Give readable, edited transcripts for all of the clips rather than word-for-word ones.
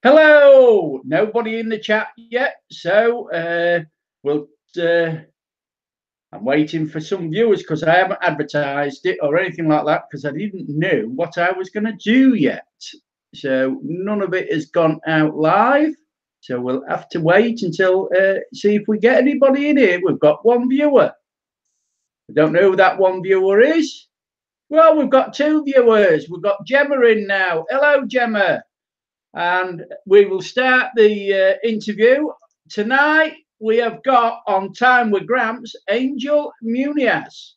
Hello. Nobody in the chat yet, so we'll. I'm waiting for some viewers because I haven't advertised it or anything like that because I didn't know what I was going to do yet. So none of it has gone out live. So we'll have to wait until see if we get anybody in here. We've got one viewer. I don't know who that one viewer is. Well, we've got two viewers. We've got Gemma in now. Hello, Gemma. And we will start the interview. Tonight, we have got on Time with Gramps, Angel Muniz.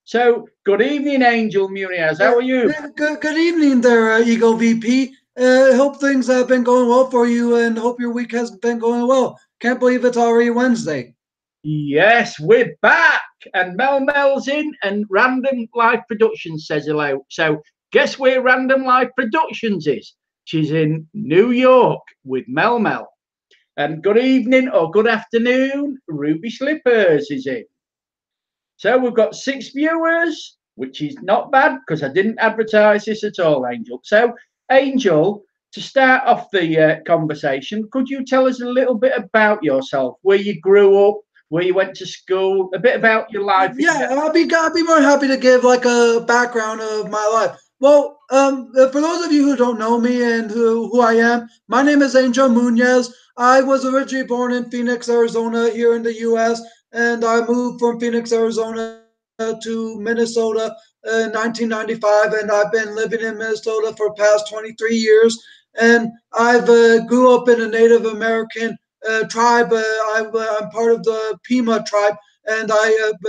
So, good evening, Angel Muniz. How are you? Good evening there, Eagle VP. Hope things have been going well for you and hope your week has been going well. Can't believe it's already Wednesday. Yes, we're back. And Mel's in, and Random Life Productions says hello. So, guess where Random Life Productions is? She's in New York with Mel. And good evening or good afternoon, Ruby Slippers is in. So we've got 6 viewers, which is not bad because I didn't advertise this at all, Angel. So, Angel, to start off the conversation, could you tell us a little bit about yourself, where you grew up, where you went to school, a bit about your life? Yeah, I'll be more happy to give like a background of my life. Well, for those of you who don't know me and who I am, my name is Angel Muniz. I was originally born in Phoenix, Arizona, here in the U.S., and I moved from Phoenix, Arizona to Minnesota in 1995, and I've been living in Minnesota for the past 23 years. And I've grew up in a Native American tribe. I'm part of the Pima tribe, and I have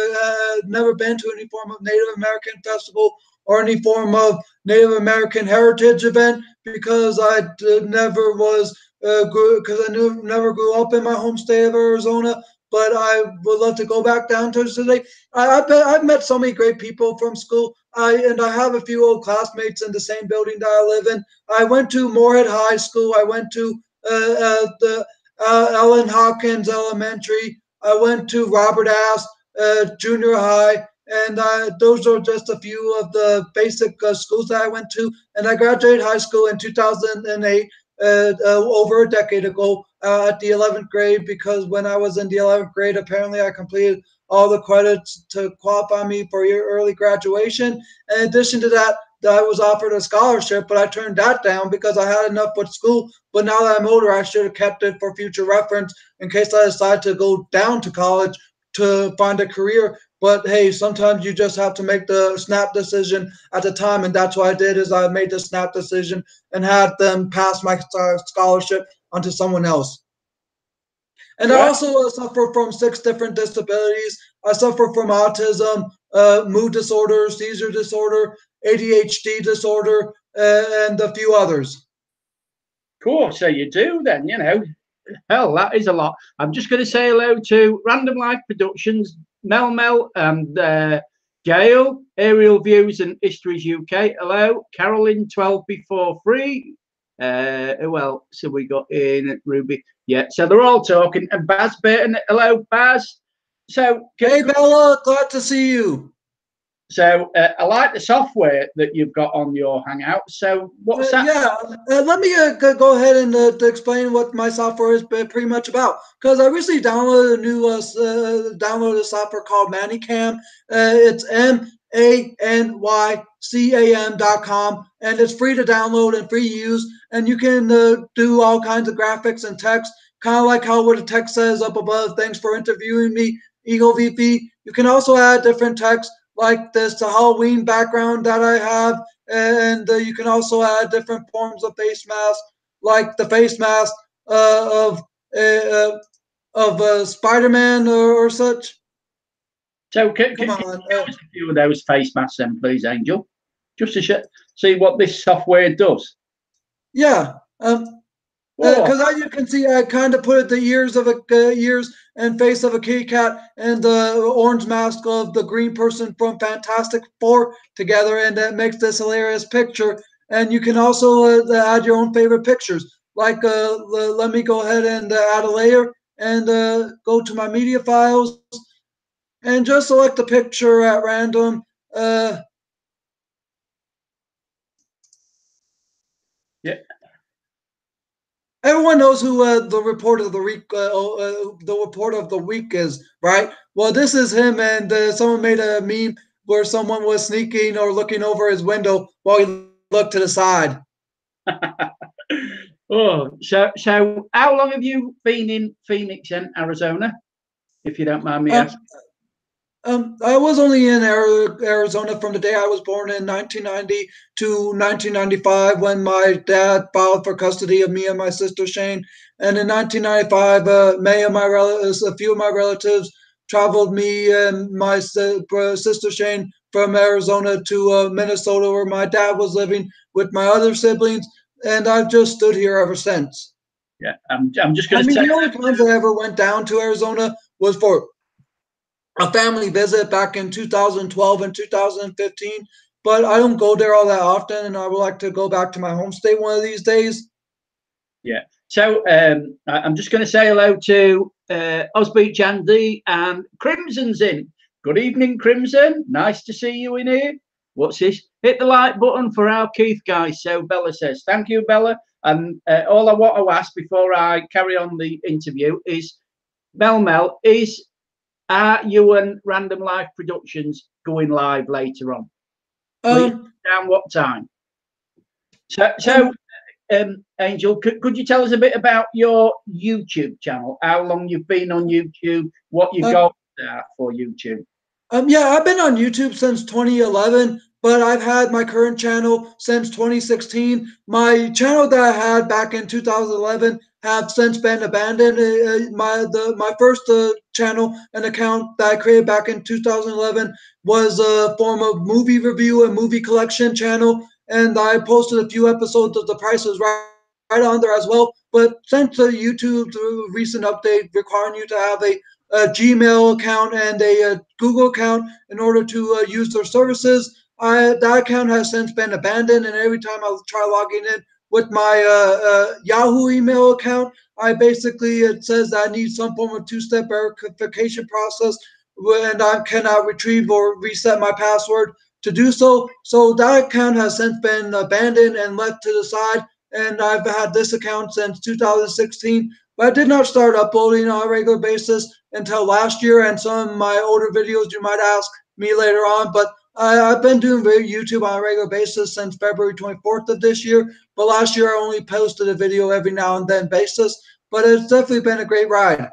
never been to any form of Native American festival or any form of Native American heritage event because I never was because I never grew up in my home state of Arizona. But I would love to go back down to today. I've met so many great people from school. I have a few old classmates in the same building that I live in. I went to Moorhead High School. I went to the Ellen Hawkins Elementary. I went to Robert Ass Junior High, and those are just a few of the basic schools that I went to. And I graduated high school in 2008, over a decade ago, at the 11th grade, because when I was in the 11th grade, apparently I completed all the credits to qualify me for your early graduation. In addition to that, I was offered a scholarship, but I turned that down because I had enough with school. But now that I'm older, I should have kept it for future reference in case I decide to go down to college to find a career. But hey, sometimes you just have to make the snap decision at the time, and that's what I did. Is I made the snap decision and had them pass my scholarship onto someone else. And I Right. also suffer from 6 different disabilities. I suffer from autism, mood disorder, seizure disorder, ADHD disorder, and a few others. Cool. So you do then, Hell, that is a lot. I'm just going to say hello to Random Life Productions, Mel, and Gail, Aerial Views and Histories UK. Hello, Carolyn, 12 before 3. Who else have we got in? Ruby. Yeah, so they're all talking. And Baz Burton. Hello, Baz. So, Hey, Bella, glad to see you. So I like the software that you've got on your Hangout. So what's that? Yeah, let me go ahead and to explain what my software is pretty much about. Because I recently downloaded a new downloaded a software called ManyCam. It's MANYCAM.com, and it's free to download and free use. And you can do all kinds of graphics and text, kind of like how what the text says up above. Thanks for interviewing me, Eagle VP. You can also add different text like this Halloween background that I have, and you can also add different forms of face mask, like the face mask of Spider-Man or such. So can Come you on, show us a few of those face masks then, please, Angel? Just to see what this software does. yeah. Oh, Because as you can see, I kind of put the ears of a ears and face of a kitty cat and the orange mask of the green person from Fantastic Four together, and that makes this hilarious picture. And you can also add your own favorite pictures. Like, let me go ahead and add a layer and go to my media files and just select a picture at random. Uh, yeah. everyone knows who the report of the week, the report of the week is, right? Well, this is him, and someone made a meme where someone was sneaking or looking over his window while he looked to the side. Oh, so how long have you been in Phoenix and Arizona, if you don't mind me Um, asking? I was only in Arizona from the day I was born in 1990 to 1995 when my dad filed for custody of me and my sister Shane. And in 1995, May of my relatives, a few of my relatives traveled me and my sister Shane from Arizona to Minnesota, where my dad was living with my other siblings. And I've just stood here ever since. Yeah, I'm just I going to mean, say the only times I ever went down to Arizona was for a family visit back in 2012 and 2015, but I don't go there all that often, and I would like to go back to my home state one of these days. yeah. So I'm just going to say hello to Osbeach Andy and Crimson's in. Good evening, Crimson. Nice to see you in here. What's this? Hit the like button for our Keith guys. So Bella says, thank you, Bella. And all I want to ask before I carry on the interview is, Mel, are you and Random Life Productions going live later on? Please Um, down what time? So, um, so Angel, could you tell us a bit about your YouTube channel? How long you've been on YouTube? What you um, got for YouTube? yeah, I've been on YouTube since 2011, but I've had my current channel since 2016. My channel that I had back in 2011 have since been abandoned. My first channel and account that I created back in 2011 was a form of movie review and movie collection channel, and I posted a few episodes of The Price is Right on there as well. But since the YouTube recent update requiring you to have a Gmail account and a Google account in order to use their services. That account has since been abandoned, and every time I try logging in with my Yahoo email account, I basically it says that I need some form of two-step verification process, and I cannot retrieve or reset my password to do so. So that account has since been abandoned and left to the side. And I've had this account since 2016, but I did not start uploading on a regular basis until last year, and some of my older videos you might ask me later on. But I've been doing YouTube on a regular basis since February 24th of this year. But last year I only posted a video every now and then basis. But it's definitely been a great ride.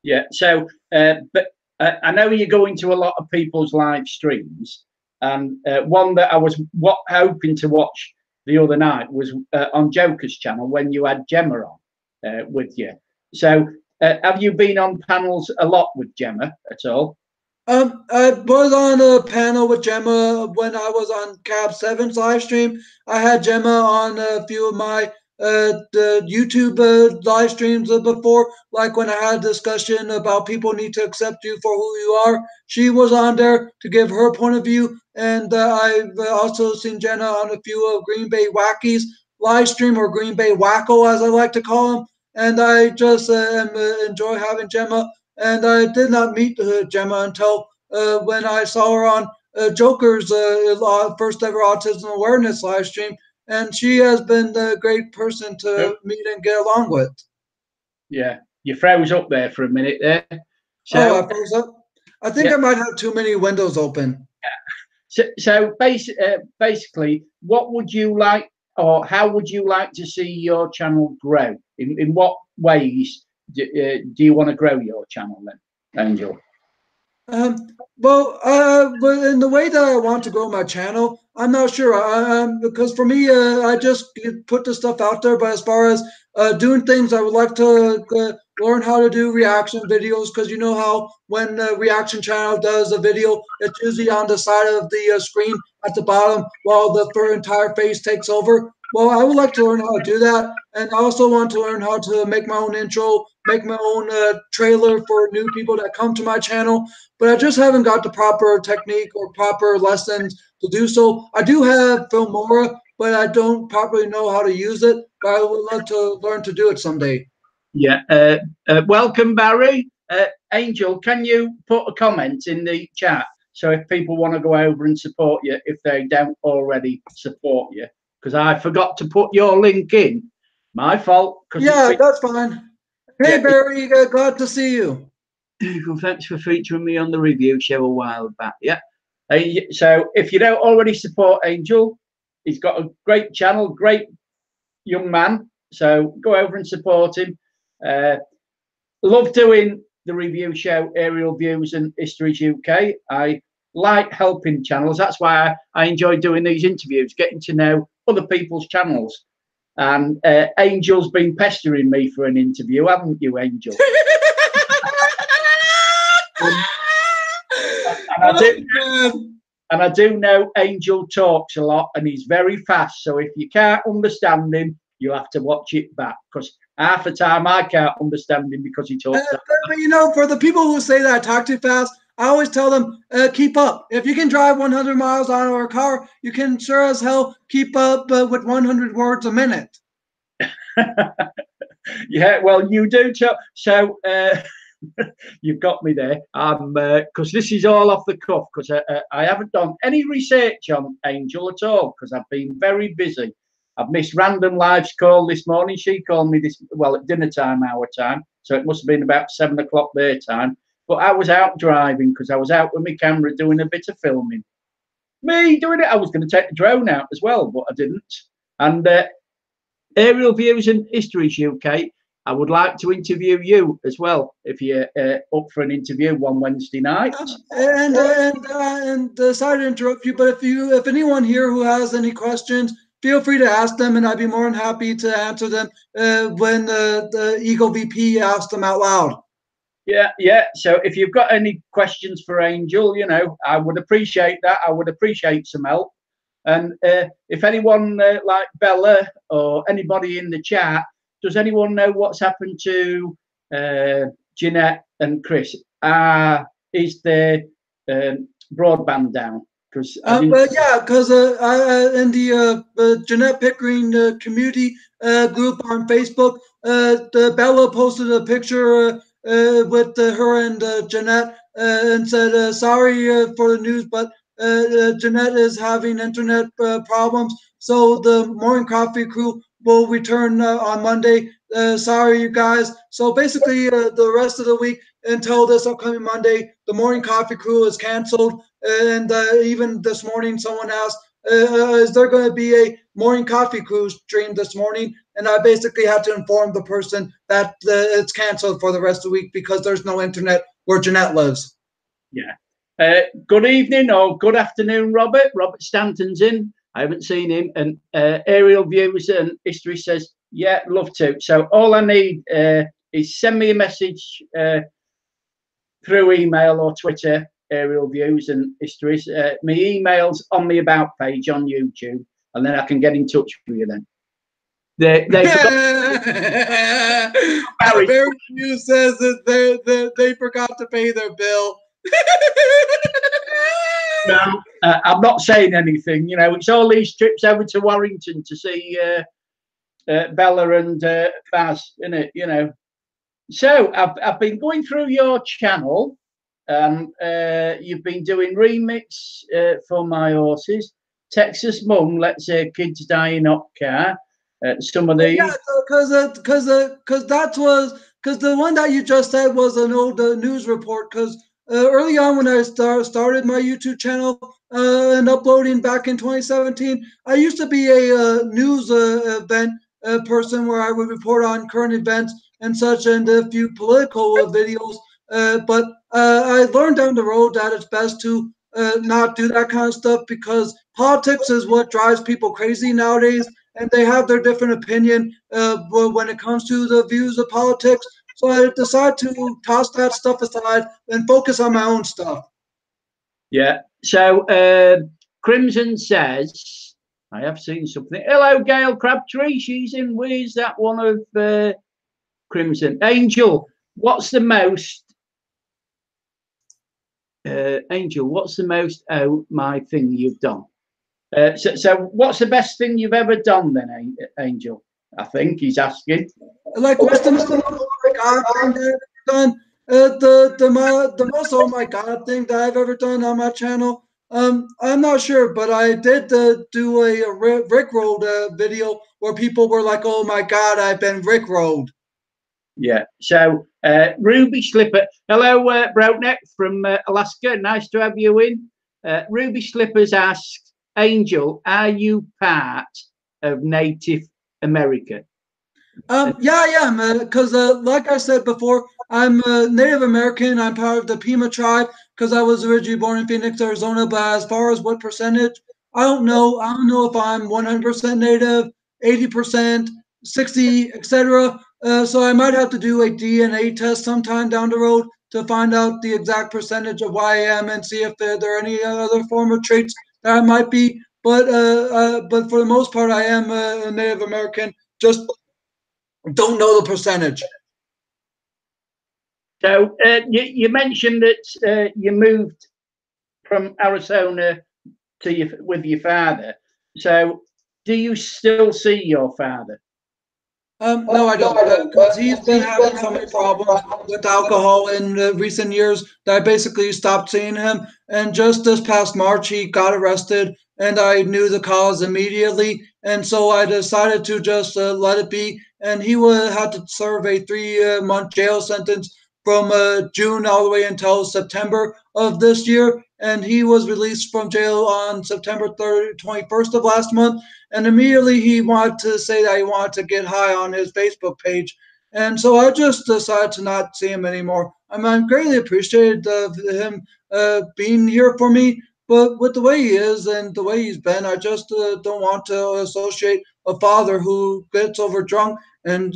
Yeah. So, but I know you're going to a lot of people's live streams, and one that I was hoping to watch the other night was on Joker's channel when you had Gemma on with you. So, have you been on panels a lot with Gemma at all? I was on a panel with Gemma when I was on Cab 7's live stream. I had Gemma on a few of my the YouTube live streams before, like when I had a discussion about people need to accept you for who you are. She was on there to give her point of view, and I've also seen Jenna on a few of Green Bay Wackies live stream, or Green Bay Wacko as I like to call him. And I just enjoy having Gemma, and I did not meet Gemma until when I saw her on Joker's first ever autism awareness live stream, and she has been a great person Oh, to meet and get along with. yeah, you froze up there for a minute there. Oh, So, I froze up. I think yeah. I might have too many windows open. So basically, what would you like, or how would you like to see your channel grow? In what ways do you want to grow your channel then, Angel? Um, but in the way that I want to grow my channel, I'm not sure. Because for me, I just put the stuff out there. But as far as doing things, I would like to learn how to do reaction videos. Because you know how when the reaction channel does a video, it's usually on the side of the screen at the bottom, while the entire face takes over. Well, I would like to learn how to do that, and I also want to learn how to make my own intro, make my own trailer for new people that come to my channel, but I just haven't got the proper technique or proper lessons to do so. I do have Filmora, but I don't properly know how to use it. But I would love to learn to do it someday. Yeah. Welcome, Barry. Angel, can you put a comment in the chat so if people want to go over and support you, if they don't already support you? Because I forgot to put your link in. My fault. Yeah, that's fine. Hey, Yeah, Barry, glad to see you. well, thanks for featuring me on the review show a while back. Yeah. So if you don't already support Angel, he's got a great channel, great young man. So go over and support him. Love doing the review show, Aerial Views and Histories UK. I like helping channels. That's why I enjoy doing these interviews, getting to know other people's channels. And Angel's been pestering me for an interview, haven't you, Angel? And I do know Angel talks a lot and he's very fast. So if you can't understand him, you'll have to watch it back, because half the time I can't understand him because he talks. But you know, for the people who say that I talk too fast, I always tell them, keep up. If you can drive 100 miles out of a car, you can sure as hell keep up with 100 words a minute. Yeah, well, you do. So you've got me there. Because this is all off the cuff, because I haven't done any research on Angel at all, because I've been very busy. I've missed Random Live's call this morning. She called me at dinner time, our time. So it must have been about 7 o'clock their time. But I was out driving because I was out with my camera doing a bit of filming. Me doing it. I was going to take the drone out as well, but I didn't. And Aerial Views and Histories UK, I would like to interview you as well, if you're up for an interview one Wednesday night. And sorry to interrupt you, but if anyone here who has any questions, feel free to ask them, and I'd be more than happy to answer them when the Eagle VP asks them out loud. Yeah. So if you've got any questions for Angel, I would appreciate that. I would appreciate some help. And if anyone like Bella or anybody in the chat, does anyone know what's happened to Jeanette and Chris? Is their broadband down? Because in the Jeanette Pickering community group on Facebook, Bella posted a picture with her and Jeanette and said, sorry for the news, but Jeanette is having internet problems. So the Morning Coffee crew will return on Monday. Sorry, you guys. So basically, the rest of the week until this upcoming Monday, the Morning Coffee crew is canceled. And even this morning, someone asked, is there going to be a Morning Coffee crew stream this morning? And I basically had to inform the person that it's canceled for the rest of the week because there's no internet where Jeanette lives. Yeah. Good evening or good afternoon, Robert. Robert Stanton's in. I haven't seen him. And Aerial Views and History says, yeah, love to. So all I need is send me a message through email or Twitter, Aerial Views and Histories. My email's on the About page on YouTube, and then I can get in touch with you then. Barry Hughes says that they forgot to pay their bill. No, I'm not saying anything. It's all these trips over to Warrington to see Bella and Baz, isn't it? So I've been going through your channel, and you've been doing remix for My Horses, Texas Mum, Let's Say Kids Die in Hot Car. Some of these. Yeah, because the one that you just said was an old news report. Because early on when I started my YouTube channel and uploading back in 2017, I used to be a news event person where I would report on current events and such, and a few political videos. But I learned down the road that it's best to not do that kind of stuff, because politics is what drives people crazy nowadays. And they have their different opinion when it comes to the views of politics. So I decided to toss that stuff aside and focus on my own stuff. Yeah. So Crimson says, I have seen something. Hello, Gail Crabtree. She's in. Where's that one of Crimson? Angel, what's the most? Angel, what's the most my thing you've done? So what's the best thing you've ever done then, Angel? I think he's asking. Like, what's the most oh my God thing that I've ever done? The most oh my God thing that I've ever done on my channel I'm not sure, but I did do a Rickrolled video where people were like, "Oh my God, I've been Rickrolled." Yeah. So, Ruby Slipper. Hello, Broutneck from Alaska. Nice to have you in. Ruby Slippers asks, Angel, are you part of Native America? Yeah, I am, because like I said before, I'm Native American. I'm part of the Pima tribe because I was originally born in Phoenix, Arizona. But as far as what percentage, I don't know. I don't know if I'm 100% Native, 80%, 60, etc. So I might have to do a DNA test sometime down the road to find out the exact percentage of why I am and see if there are any other form of traits that I might be. But for the most part, I am a Native American. Just don't know the percentage. So, you mentioned that you moved from Arizona to with your father. So, do you still see your father? No, I don't, because he's been having so many problems with alcohol in recent years that I basically stopped seeing him. And just this past March, he got arrested, and I knew the cause immediately. And so I decided to just let it be. And he would have to serve a 3 month jail sentence from June all the way until September of this year. And he was released from jail on September 21st of last month. And immediately he wanted to say that he wanted to get high on his Facebook page. And so I just decided to not see him anymore. I'm greatly appreciated of him being here for me, but with the way he is and the way he's been, I just don't want to associate a father who gets over drunk and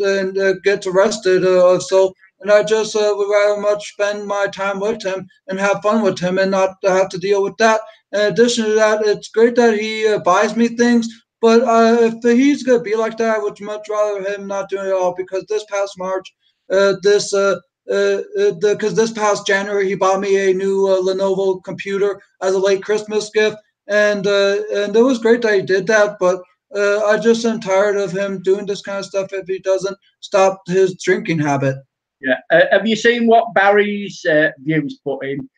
gets arrested. And I just would rather much spend my time with him and have fun with him and not have to deal with that. In addition to that, it's great that he buys me things, but if he's going to be like that, I would much rather him not doing it at all, because this past March, because this past January, he bought me a new Lenovo computer as a late Christmas gift. And it was great that he did that, but I just am tired of him doing this kind of stuff if he doesn't stop his drinking habit. Yeah. Have you seen what Barry's views put in?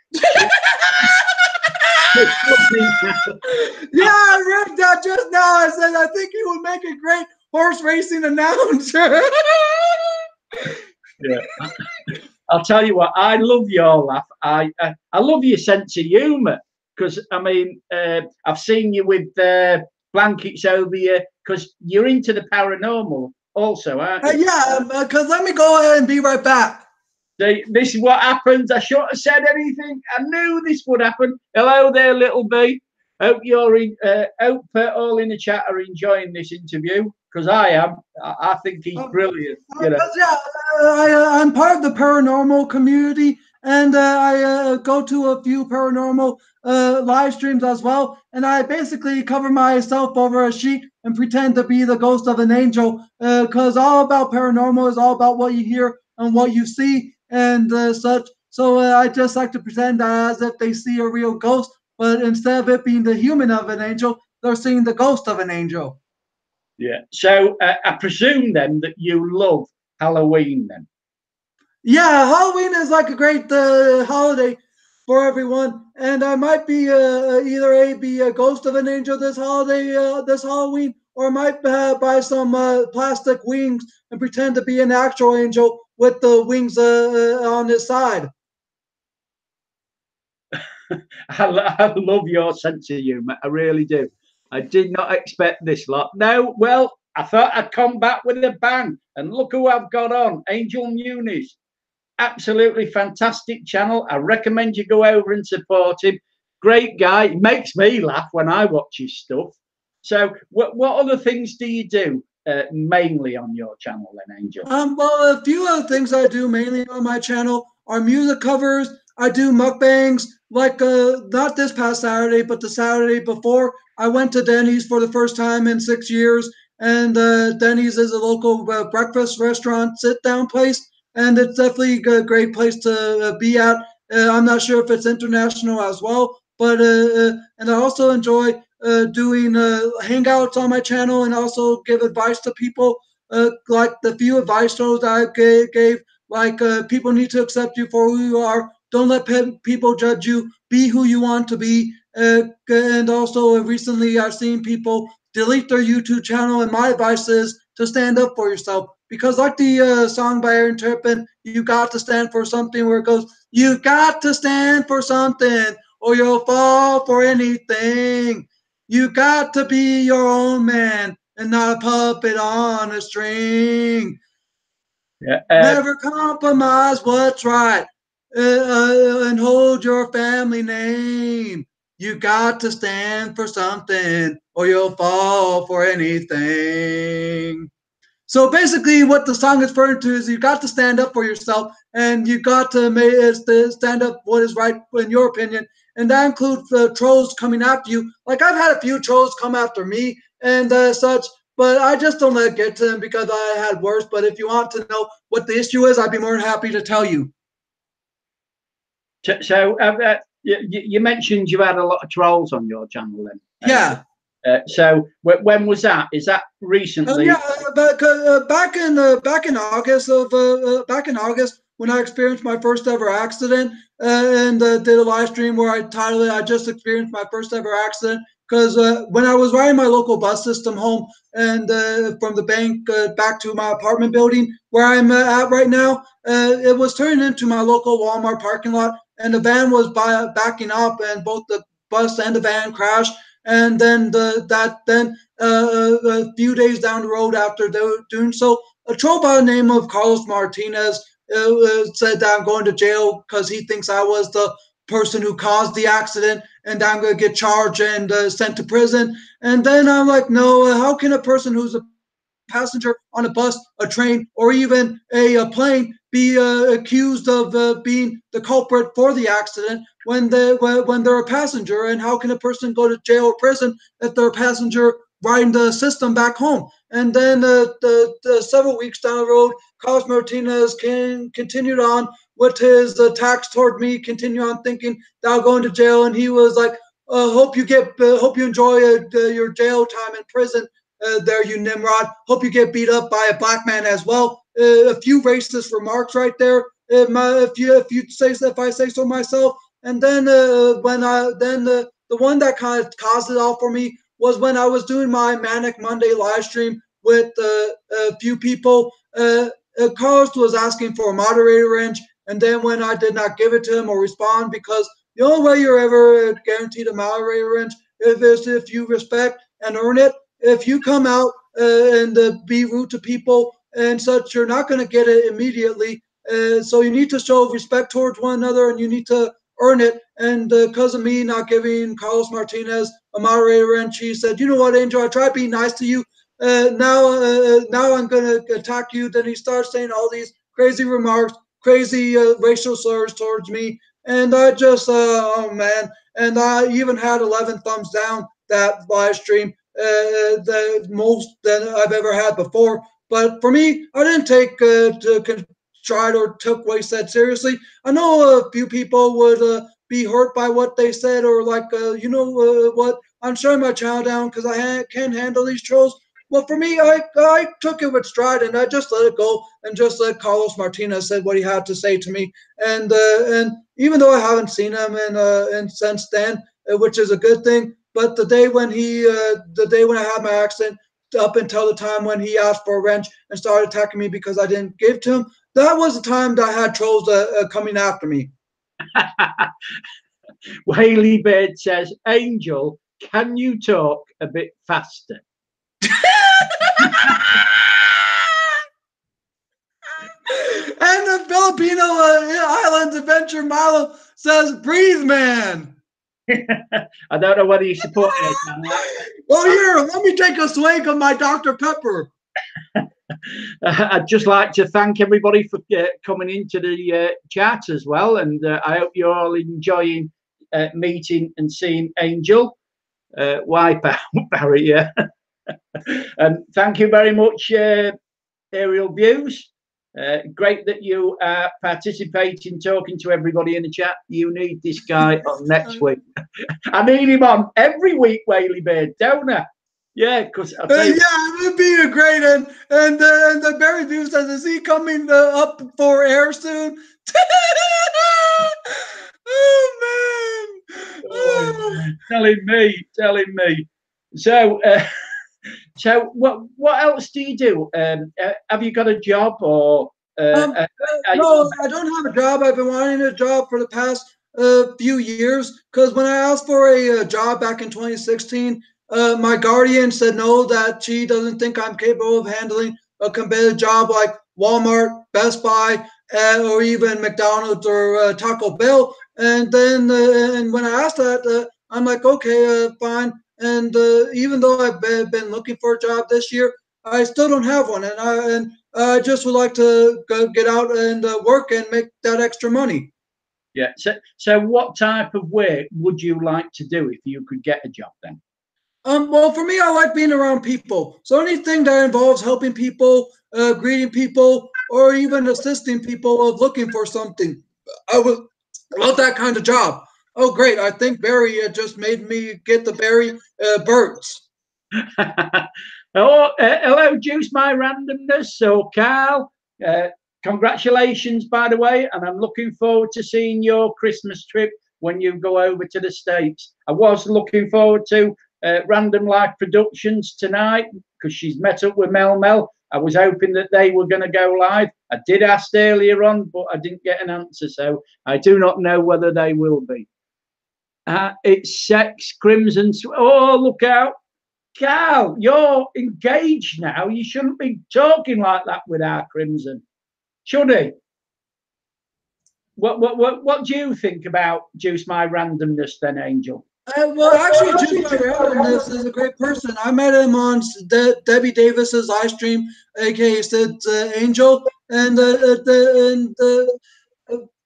Yeah, I read that just now. I said I think he would make a great horse racing announcer. Yeah. I'll tell you what, I love your laugh. I love your sense of humour, because I mean, I've seen you with blankets over you, because you're into the paranormal also, aren't you? Yeah, because let me go ahead and be right back. See, this is what happens. I shouldn't have said anything. I knew this would happen. Hello there, little B. Hope you're in. Hope all in the chat are enjoying this interview, because I am. I think he's brilliant. You know. Yeah, I'm part of the paranormal community, and I go to a few paranormal live streams as well. And I basically cover myself over a sheet and pretend to be the ghost of an angel, because all about paranormal is all about what you hear and what you see and such. So I just like to pretend as if they see a real ghost, but instead of it being the human of an angel, they're seeing the ghost of an angel. Yeah. So I presume then that you love Halloween then. Yeah, Halloween is like a great holiday for everyone, and I might be either be a ghost of an angel this holiday, this Halloween, or I might buy some plastic wings and pretend to be an actual angel with the wings on his side. I love your sense of humour. I really do. I did not expect this lot. No, well, I thought I'd come back with a bang, and look who I've got on, Angel Muniz. Absolutely fantastic channel. I recommend you go over and support him. Great guy. He makes me laugh when I watch his stuff. So, what other things do you do mainly on your channel then, Angel? Well, a few other things I do mainly on my channel are music covers. I do mukbangs, like not this past Saturday, but the Saturday before. I went to Denny's for the first time in 6 years, and Denny's is a local breakfast restaurant, sit-down place, and it's definitely a great place to be at. I'm not sure if it's international as well, but and I also enjoy doing hangouts on my channel and also give advice to people. Like the few advice shows I gave, like people need to accept you for who you are. Don't let people judge you. Be who you want to be. And also recently I've seen people delete their YouTube channel, and my advice is to stand up for yourself. Because like the song by Aaron Turpin, you got to stand for something, where it goes, you got to stand for something or you'll fall for anything. You got to be your own man and not a puppet on a string. Yeah. Never compromise what's right, and hold your family name. You got to stand for something or you'll fall for anything. So basically, what the song is referring to is you got to stand up for yourself, and you got to stand up what is right in your opinion, and that includes trolls coming after you. Like I've had a few trolls come after me and such, but I just don't let it get to them because I had worse. But if you want to know what the issue is, I'd be more than happy to tell you. So you mentioned you had a lot of trolls on your channel then. Yeah. So when was that? Is that recently? Yeah, back in August when I experienced my first ever accident, and did a live stream where I titled it "I just experienced my first ever accident." Because when I was riding my local bus system home and from the bank back to my apartment building where I'm at right now, it was turning into my local Walmart parking lot, and the van was backing up, and both the bus and the van crashed. And then a few days down the road after doing so, a troll by the name of Carlos Martinez said that I'm going to jail because he thinks I was the person who caused the accident and I'm going to get charged and sent to prison. And then I'm like, no, how can a person who's a passenger on a bus, a train, or even a plane be accused of being the culprit for the accident when they're a passenger? And how can a person go to jail or prison if they're a passenger riding the system back home? And then several weeks down the road, Carlos Martinez continued on with his attacks toward me, continue on thinking that I'll go into jail, and he was like, hope you enjoy your jail time in prison there, you Nimrod. Hope you get beat up by a black man as well. A few racist remarks right there. If I say so myself. And then the one that kind of caused it all for me was when I was doing my Manic Monday live stream with a few people. Carlos was asking for a moderator wrench, and then when I did not give it to him or respond, because the only way you're ever guaranteed a moderator wrench is if you respect and earn it. If you come out and be rude to people and such, you're not going to get it immediately. So you need to show respect towards one another, and you need to earn it. And because of me not giving Carlos Martinez a moderator, and she said, "You know what, Angel? I tried being nice to you. Now I'm going to attack you." Then he starts saying all these crazy remarks, crazy racial slurs towards me, and I just, oh man! And I even had 11 thumbs down that live stream, the most than I've ever had before. But for me, I didn't take to tried or took what he said seriously. I know a few people would be hurt by what they said, or like, what, I'm shutting my channel down because I can't handle these trolls. Well, for me, I took it with stride, and I just let it go and just let Carlos Martinez say what he had to say to me. And even though I haven't seen him and since then, which is a good thing, but the day when I had my accident, up until the time when he asked for a wrench and started attacking me because I didn't give to him, that was the time that I had trolls coming after me. Whaley Bird says, Angel, can you talk a bit faster? And the Filipino Islands Adventure Milo says, breathe, man. I don't know whether you support it. Well, here, let me take a swig of my Dr. Pepper. I'd just like to thank everybody for coming into the chat as well, and I hope you're all enjoying meeting and seeing Angel Wipeout Barry. Yeah. And thank you very much, Aerial Views. Great that you are participating, talking to everybody in the chat. You need this guy on next week. I need him on every week, Whaley Bird, don't I? Yeah, because I'll tell you. Yeah, it would be a great and the Barry View says, is he coming up for air soon? Oh Oh, yeah. Telling me. So, so what else do you do? Have you got a job or? No, I don't have a job. I've been wanting a job for the past few years because when I asked for a job back in 2016, my guardian said no, that she doesn't think I'm capable of handling a competitive job like Walmart, Best Buy, or even McDonald's or Taco Bell. And then, and when I asked that, I'm like, okay, fine. And even though I've been looking for a job this year, I still don't have one, and I just would like to go get out and work and make that extra money. Yeah. So what type of work would you like to do if you could get a job then? Well, for me, I like being around people. So anything that involves helping people, greeting people, or even assisting people of looking for something, I would love that kind of job. Oh, great! I think Barry just made me get the Barry birds. Oh, hello, Juice My Randomness. So, Carl, uh, congratulations, by the way, and I'm looking forward to seeing your Christmas trip when you go over to the States. I was looking forward to Random Life Productions tonight because she's met up with Mel Mel. I was hoping that they were going to go live. I did ask earlier on, but I didn't get an answer, so I do not know whether they will be. It's Sex Crimson. Oh, look out. Cal, you're engaged now. You shouldn't be talking like that with our Crimson, should he? What do you think about Juice My Randomness then, Angel? Well, actually, Juice My Randomness is a great person. I met him on Debbie Davis's live stream, aka Sid's Angel, and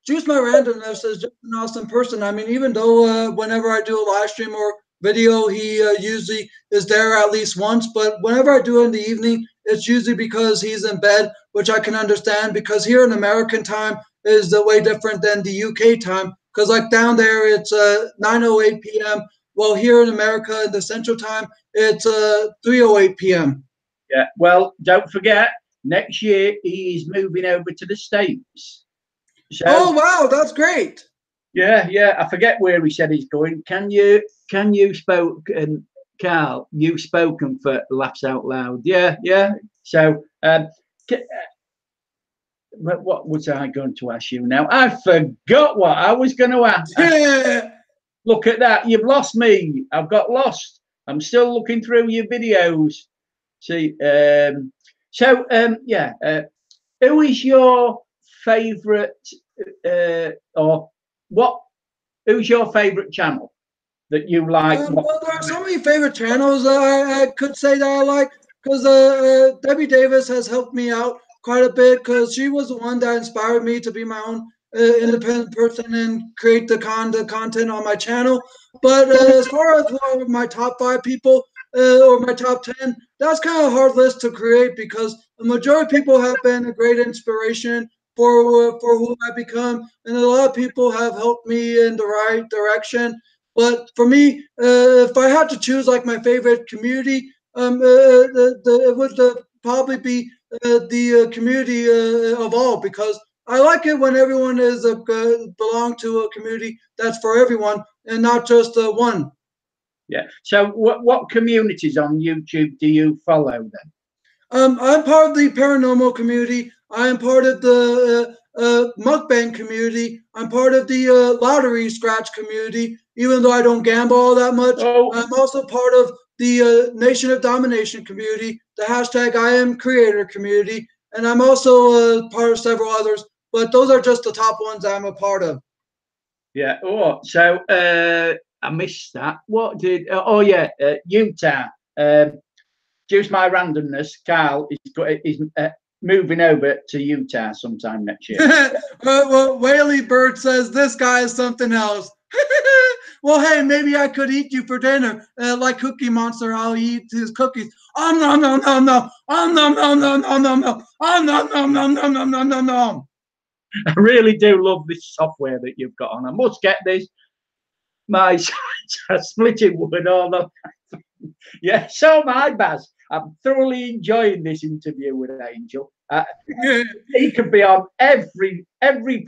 Juice My Randomness is just an awesome person. I mean, even though whenever I do a live stream or video, he usually is there at least once. But whenever I do it in the evening, it's usually because he's in bed, which I can understand because here in American time is way different than the UK time. Because like down there, it's 9:08 p.m. Well, here in America, the Central Time, it's 3:08 p.m. Yeah. Well, don't forget, next year he's moving over to the States. So, oh wow, that's great. Yeah. I forget where he said he's going. Can you spoke and Carl? You've spoken for Laughs Out Loud. Yeah. So, what was I going to ask you now? I forgot what I was going to ask. Yeah. Look at that. You've lost me. I've got lost. I'm still looking through your videos. See, yeah. Who is your favorite, or what? Who's your favorite channel that you like? Well, there are so many favorite channels I could say that I like because Debbie Davis has helped me out quite a bit because she was the one that inspired me to be my own independent person and create the content on my channel. But as far as my top 5 people or my top 10, that's kind of a hard list to create because the majority of people have been a great inspiration for who I become, and a lot of people have helped me in the right direction. But for me, if I had to choose like my favorite community, it would probably be the community of all because I like it when everyone is belong to a community that's for everyone and not just one. Yeah. So, what communities on YouTube do you follow then? I'm part of the paranormal community. I am part of the mukbang community. I'm part of the lottery scratch community. Even though I don't gamble all that much, Oh, I'm also part of the Nation of Domination community, the hashtag I am creator community, and I'm also part of several others. But those are just the top ones I'm a part of. yeah. Oh, so I missed that. What did? Oh, yeah, Utah. Juice My Randomness. Carl is moving over to Utah sometime next year. Well, Whaley Bird says this guy is something else. Well, hey, maybe I could eat you for dinner, like Cookie Monster. I'll eat his cookies. Oh no! Oh no! Oh no! I really do love this software that you've got on. I must get this. My splitting wood all the. Yeah, so am I, Baz. I'm thoroughly enjoying this interview with Angel. He could be on every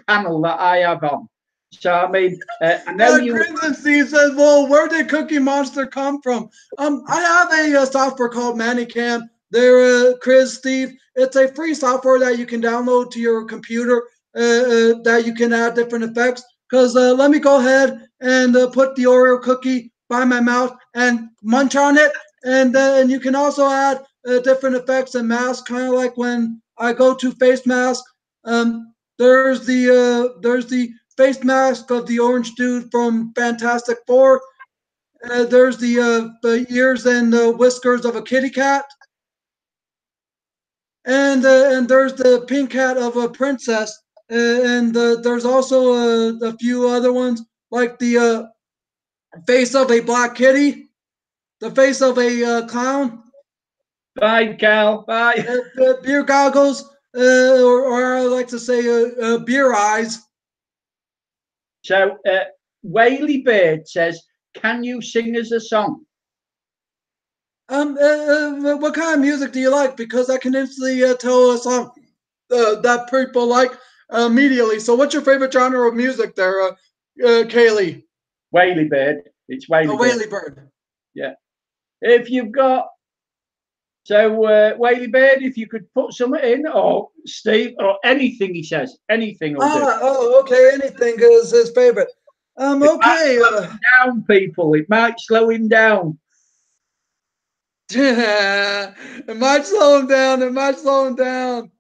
panel that I have on. So I mean, I know you. Crimson Steve says, "Well, where did Cookie Monster come from?" I have a software called Manicam. There, Chris, Steve. It's a free software that you can download to your computer. That you can add different effects. Because let me go ahead and put the Oreo cookie by my mouth and munch on it, and you can also add different effects and masks, kind of like when I go to face mask. There's the face mask of the orange dude from Fantastic Four. There's the ears and whiskers of a kitty cat, and there's the pink hat of a princess, and there's also a few other ones like the face of a black kitty, the face of a clown, Bye, Cal. Bye. beer goggles, or I like to say beer eyes. So, Whaley Bird says, "Can you sing us a song?" What kind of music do you like? Because I can instantly tell a song that people like immediately. So, what's your favorite genre of music there, Kaylee? Whaley Bird. It's Whaley Bird. Whaley Bird. Yeah. If you've got, so Whaley Bird, if you could put something in, or Steve, or anything, he says, anything will do. Oh, okay. Anything is his favorite. Okay. Down, people. It might slow him down. It might slow him down. It might slow him down.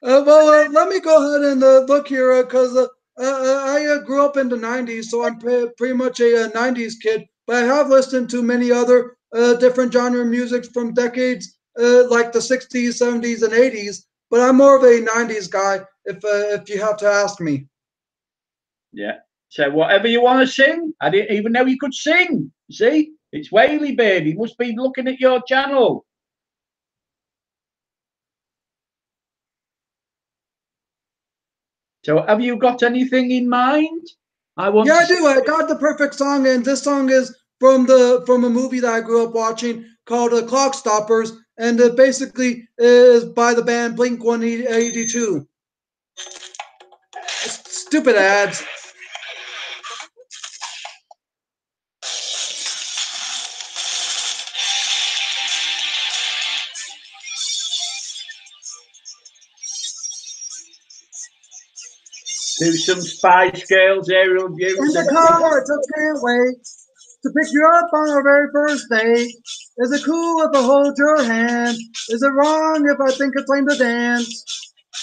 Let me go ahead and look here because I grew up in the 90s, so I'm pretty much a 90s kid. But I have listened to many other different genre music from decades like the 60s, 70s, and 80s. But I'm more of a 90s guy, if you have to ask me. Yeah. So whatever you want to sing, I didn't even know you could sing. See, it's Whaley Bird. He must be looking at your channel. So have you got anything in mind? I do. I got the perfect song, and this song is from a movie that I grew up watching called Clock Stoppers, and it basically is by the band Blink 182. Stupid ads. Do some Spice Girls aerial views. In the car, just can't wait to pick you up on our very first date. Is it cool if I hold your hand? Is it wrong if I think it's lame to dance?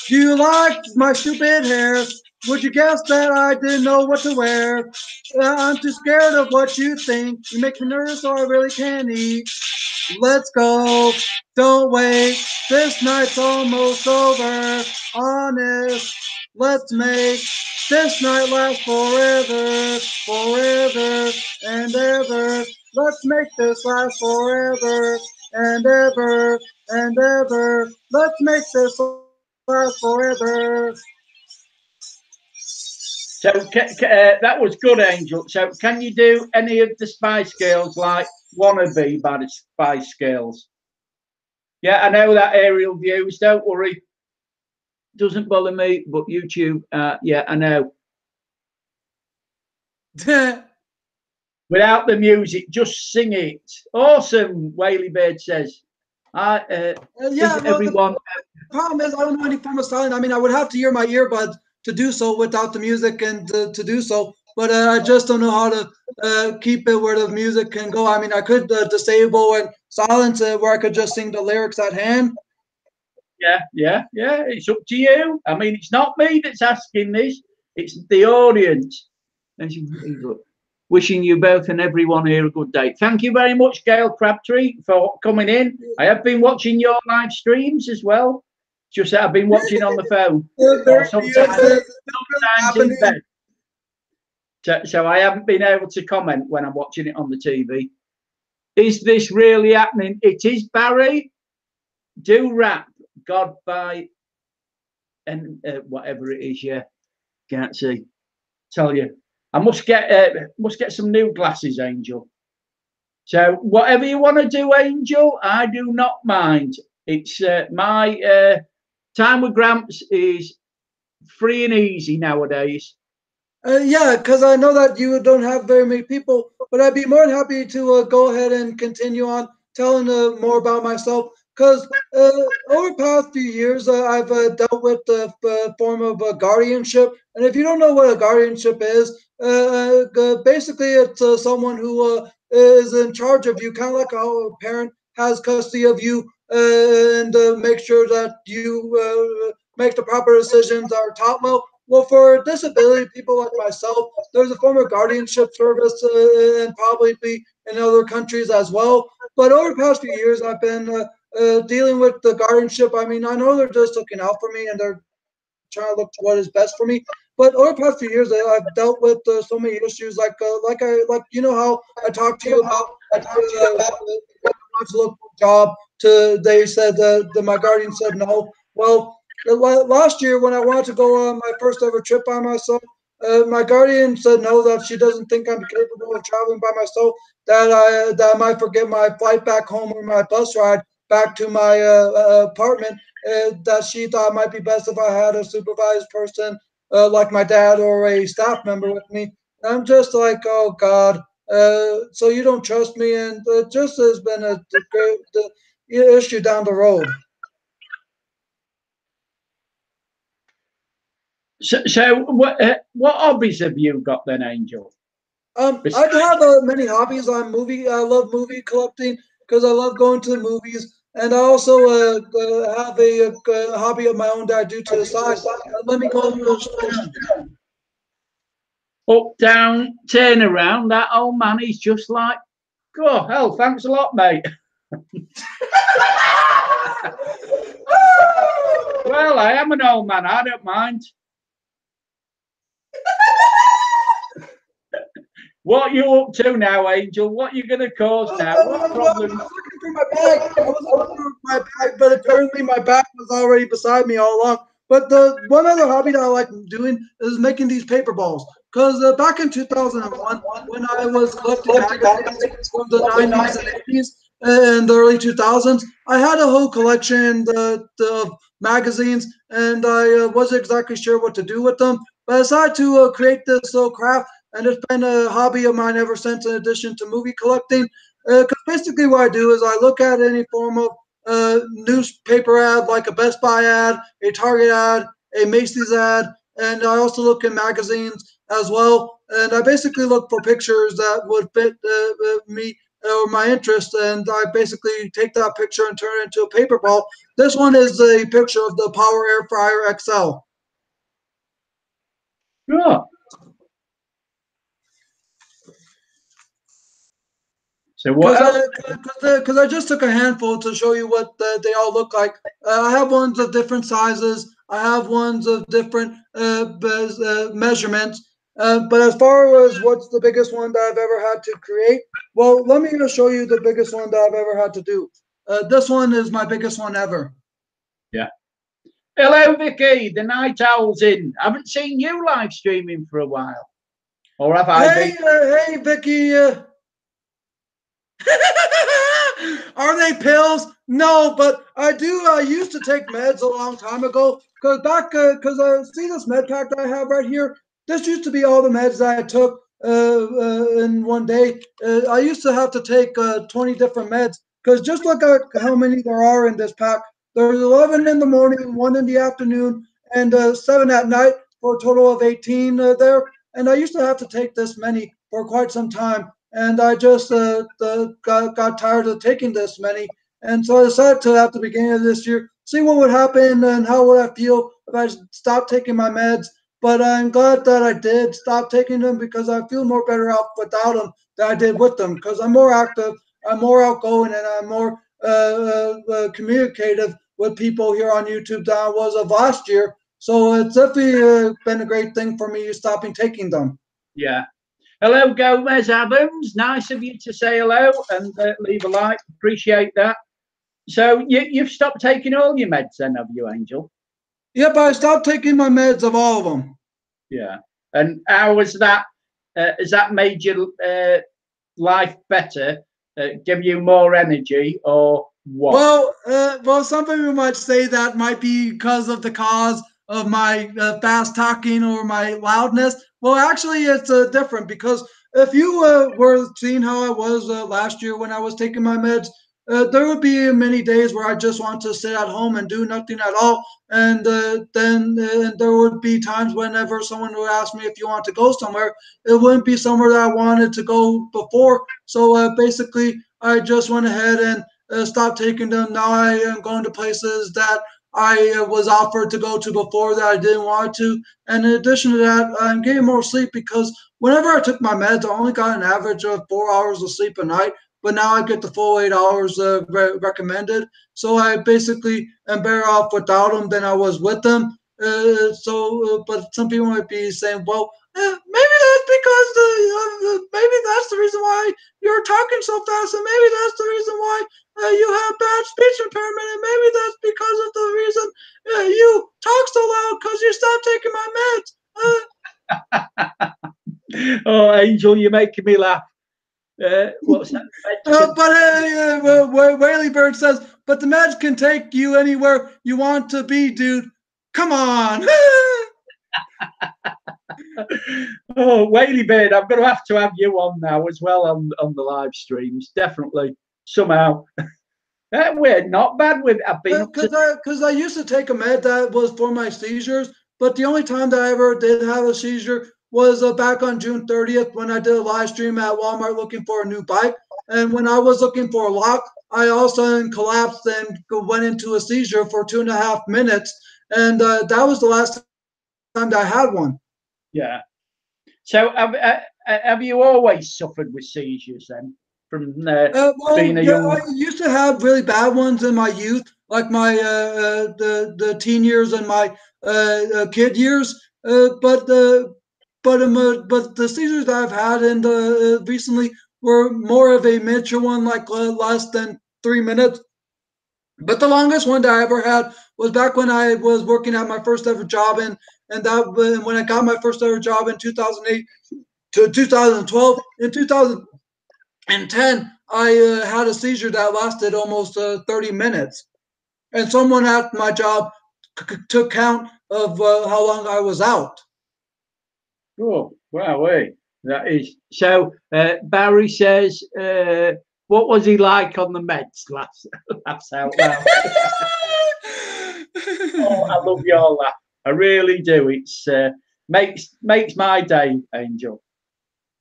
Do you like my stupid hair? Would you guess that I didn't know what to wear? I'm too scared of what you think. You make me nervous, so I really can't eat. Let's go. Don't wait. This night's almost over. Honest. Let's make this night last forever, forever and ever. Let's make this last forever and ever and ever. Let's make this last forever. So that was good, Angel. So can you do any of the Spice Girls, like Wannabe by the Spice Girls? Yeah, I know that aerial views. Don't worry. Doesn't bother me, but YouTube, yeah, I know. Without the music, just sing it. Awesome, Whaley Bird says. Yeah, well, everyone. The problem is I don't know any form of styling. I mean, I would have to hear my earbuds to do so without the music and to do so. But I just don't know how to keep it where the music can go. I mean, I could disable and silence it where I could just sing the lyrics at hand. Yeah. It's up to you. I mean, it's not me that's asking this. It's the audience. And wishing you both and everyone here a good day. Thank you very much, Gail Crabtree, for coming in. I have been watching your live streams as well. Just that I've been watching on the phone. Sometimes in bed. So I haven't been able to comment when I'm watching it on the TV. Is this really happening? It is, Barry. Do rap. God by and whatever it is, yeah. Can't see. Tell you. I must get some new glasses, Angel. So whatever you want to do, Angel, I do not mind. It's my time with Gramps is free and easy nowadays. Yeah, because I know that you don't have very many people, but I'd be more than happy to go ahead and continue on telling more about myself. Because over the past few years, I've dealt with the form of guardianship. And if you don't know what a guardianship is, basically it's someone who is in charge of you, kind of like how a parent has custody of you and make sure that you make the proper decisions that are taught well. Well, for disability people like myself, there's a form of guardianship service and probably in other countries as well. But over the past few years, I've been dealing with the guardianship. I mean, I know they're just looking out for me and they're trying to look to what is best for me. But over the past few years, I've dealt with so many issues, like you know how I talked to you about to look for a job. To they said my guardian said no. Well, last year when I wanted to go on my first ever trip by myself, my guardian said no, that she doesn't think I'm capable of traveling by myself. That I might forget my flight back home or my bus ride back to my apartment. That she thought it might be best if I had a supervised person like my dad or a staff member with me. I'm just like, oh God. So you don't trust me, and it just has been a great issue down the road. So what hobbies have you got then, Angel? I have many hobbies. I love movie collecting because I love going to the movies, and I also have a hobby of my own that I do to the side. Let me go. Up, down, turn around. That old man is just like, oh, hell, thanks a lot, mate. Well, I am an old man. I don't mind. What are you up to now, Angel? What are you going to cause now? What problem? I was looking for my bag. I was looking for my bag, but apparently my bag was already beside me all along. But the one other hobby that I like doing is making these paper balls. Because back in 2001, when I was collecting magazines from the 90s and 80s and the early 2000s, I had a whole collection of magazines, and I wasn't exactly sure what to do with them. But I decided to create this little craft, and it's been a hobby of mine ever since, in addition to movie collecting. Because basically, what I do is I look at any form of newspaper ad, like a Best Buy ad, a Target ad, a Macy's ad, and I also look in magazines as well. And I basically look for pictures that would fit me or my interest, and I basically take that picture and turn it into a paper ball. This one is a picture of the Power Air Fryer XL. Oh. So what else? Because I just took a handful to show you what they all look like. I have ones of different sizes. I have ones of different measurements. But as far as what's the biggest one that I've ever had to create, well, let me just show you the biggest one that I've ever had to do. This one is my biggest one ever. Yeah. Hello, Vicky. The night owl's in. I haven't seen you live streaming for a while. Or have I? Hey, Vicky. Are they pills? No, but I do. I used to take meds a long time ago because I see this med pack that I have right here. This used to be all the meds that I took in one day. I used to have to take 20 different meds because just look at how many there are in this pack. There's 11 in the morning, one in the afternoon, and 7 at night for a total of 18 there. And I used to have to take this many for quite some time. And I just got tired of taking this many. And so I decided to, at the beginning of this year, see what would happen and how would I feel if I stopped taking my meds. But I'm glad that I did stop taking them because I feel more better out without them than I did with them because I'm more active, I'm more outgoing, and I'm more communicative with people here on YouTube than I was of last year. So it's definitely been a great thing for me stopping taking them. Yeah. Hello, Gomez Adams. Nice of you to say hello and leave a like. Appreciate that. So you've stopped taking all your meds then, have you, Angel? Yep, I stopped taking my meds of all of them. Yeah. And how was that? Has that made your life better? Give you more energy or what? Well, some people might say that might be because of the cause of my fast talking or my loudness. Well, actually, it's different because if you were seeing how I was last year when I was taking my meds, there would be many days where I just want to sit at home and do nothing at all. And then there would be times whenever someone would ask me if you want to go somewhere, it wouldn't be somewhere that I wanted to go before. So basically, I just went ahead and stopped taking them. Now I am going to places that I was offered to go to before that I didn't want to. And in addition to that, I'm getting more sleep because whenever I took my meds, I only got an average of 4 hours of sleep a night. But now I get the full 8 hours recommended. So I basically am better off without them than I was with them. But some people might be saying, well, maybe that's because maybe that's the reason why you're talking so fast, and maybe that's the reason why you have bad speech impairment, and maybe that's because of the reason you talk so loud because you stopped taking my meds. Oh, Angel, you're making me laugh. What's that? Whaley Bird says, but the meds can take you anywhere you want to be, dude. Come on. Oh, Whaley Bird, I'm going to have you on now as well on the live streams. Definitely, somehow. We're not bad with. I've been because I used to take a med that was for my seizures, but the only time that I ever did have a seizure was back on June 30th when I did a live stream at Walmart looking for a new bike. And when I was looking for a lock, I all of a sudden collapsed and went into a seizure for 2.5 minutes. And that was the last time that I had one. Yeah. So have you always suffered with seizures then? From being a young... I used to have really bad ones in my youth, like my the teen years and my kid years. But the seizures that I've had in the recently were more of a miniature one, like less than 3 minutes. But the longest one that I ever had was back when I was working at my first ever job, and that when I got my first ever job in 2008 to 2012. In 2010, I had a seizure that lasted almost 30 minutes. And someone at my job took count of how long I was out. Oh, wow, that is. So Barry says, what was he like on the meds? Laughs out loud. Oh, I love your laugh. I really do. It's makes my day, Angel.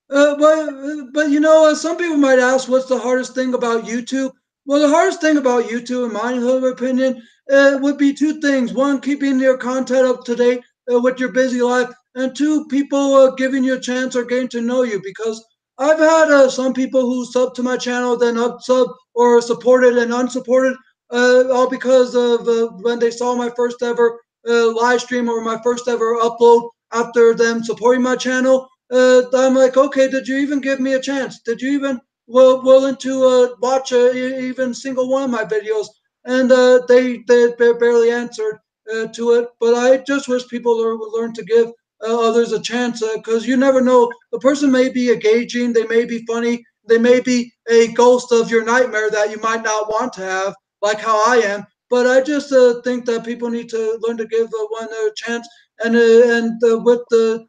But you know, some people might ask, what's the hardest thing about YouTube? Well, the hardest thing about YouTube, in my humble opinion, would be two things. One, keeping your content up to date with your busy life, and two, people giving you a chance or getting to know you. Because I've had some people who sub to my channel, then unsub or supported and unsupported, all because of when they saw my first ever live stream or my first ever upload after them supporting my channel. I'm like, okay, did you even give me a chance? Did you even willing to watch even single one of my videos? And they barely answered to it. But I just wish people would learn to give others a chance because you never know. The person may be engaging, they may be funny, they may be a ghost of your nightmare that you might not want to have, like how I am. But I just think that people need to learn to give one a chance, and with the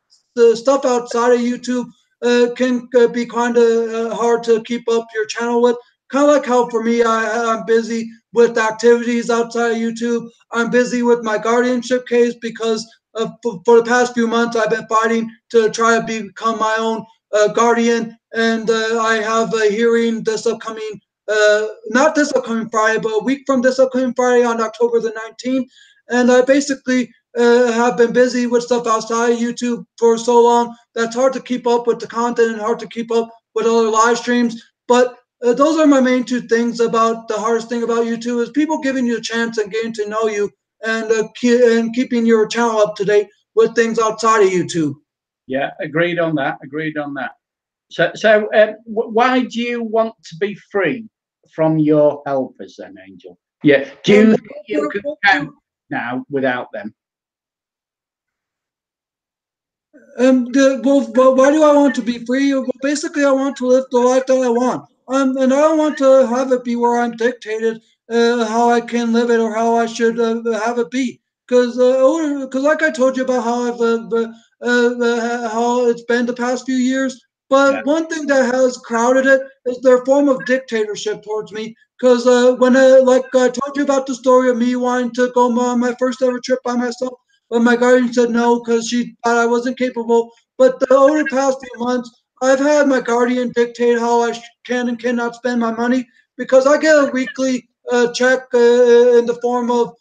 stuff outside of YouTube can be kind of hard to keep up your channel with. Kind of like how for me, I'm busy with activities outside of YouTube. I'm busy with my guardianship case because for the past few months, I've been fighting to try to become my own guardian. And I have a hearing this upcoming, not this upcoming Friday, but a week from this upcoming Friday on October the 19th. And I basically have been busy with stuff outside of YouTube for so long that's hard to keep up with the content and hard to keep up with other live streams. But those are my main two things about the hardest thing about YouTube is people giving you a chance and getting to know you and and keeping your channel up to date with things outside of YouTube. Yeah, agreed on that. Agreed on that. So why do you want to be free from your helpers then, Angel? Yeah, do you think you can count now without them? Why do I want to be free? Well, basically, I want to live the life that I want. And I don't want to have it be where I'm dictated how I can live it or how I should have it be. because like I told you about how how it's been the past few years. Yeah, But one thing that has crowded it is their form of dictatorship towards me. Because when like I told you about the story of me wanting to go on my first ever trip by myself, but my guardian said no because she thought I wasn't capable. But over the past few months, I've had my guardian dictate how I can and cannot spend my money because I get a weekly check in the form of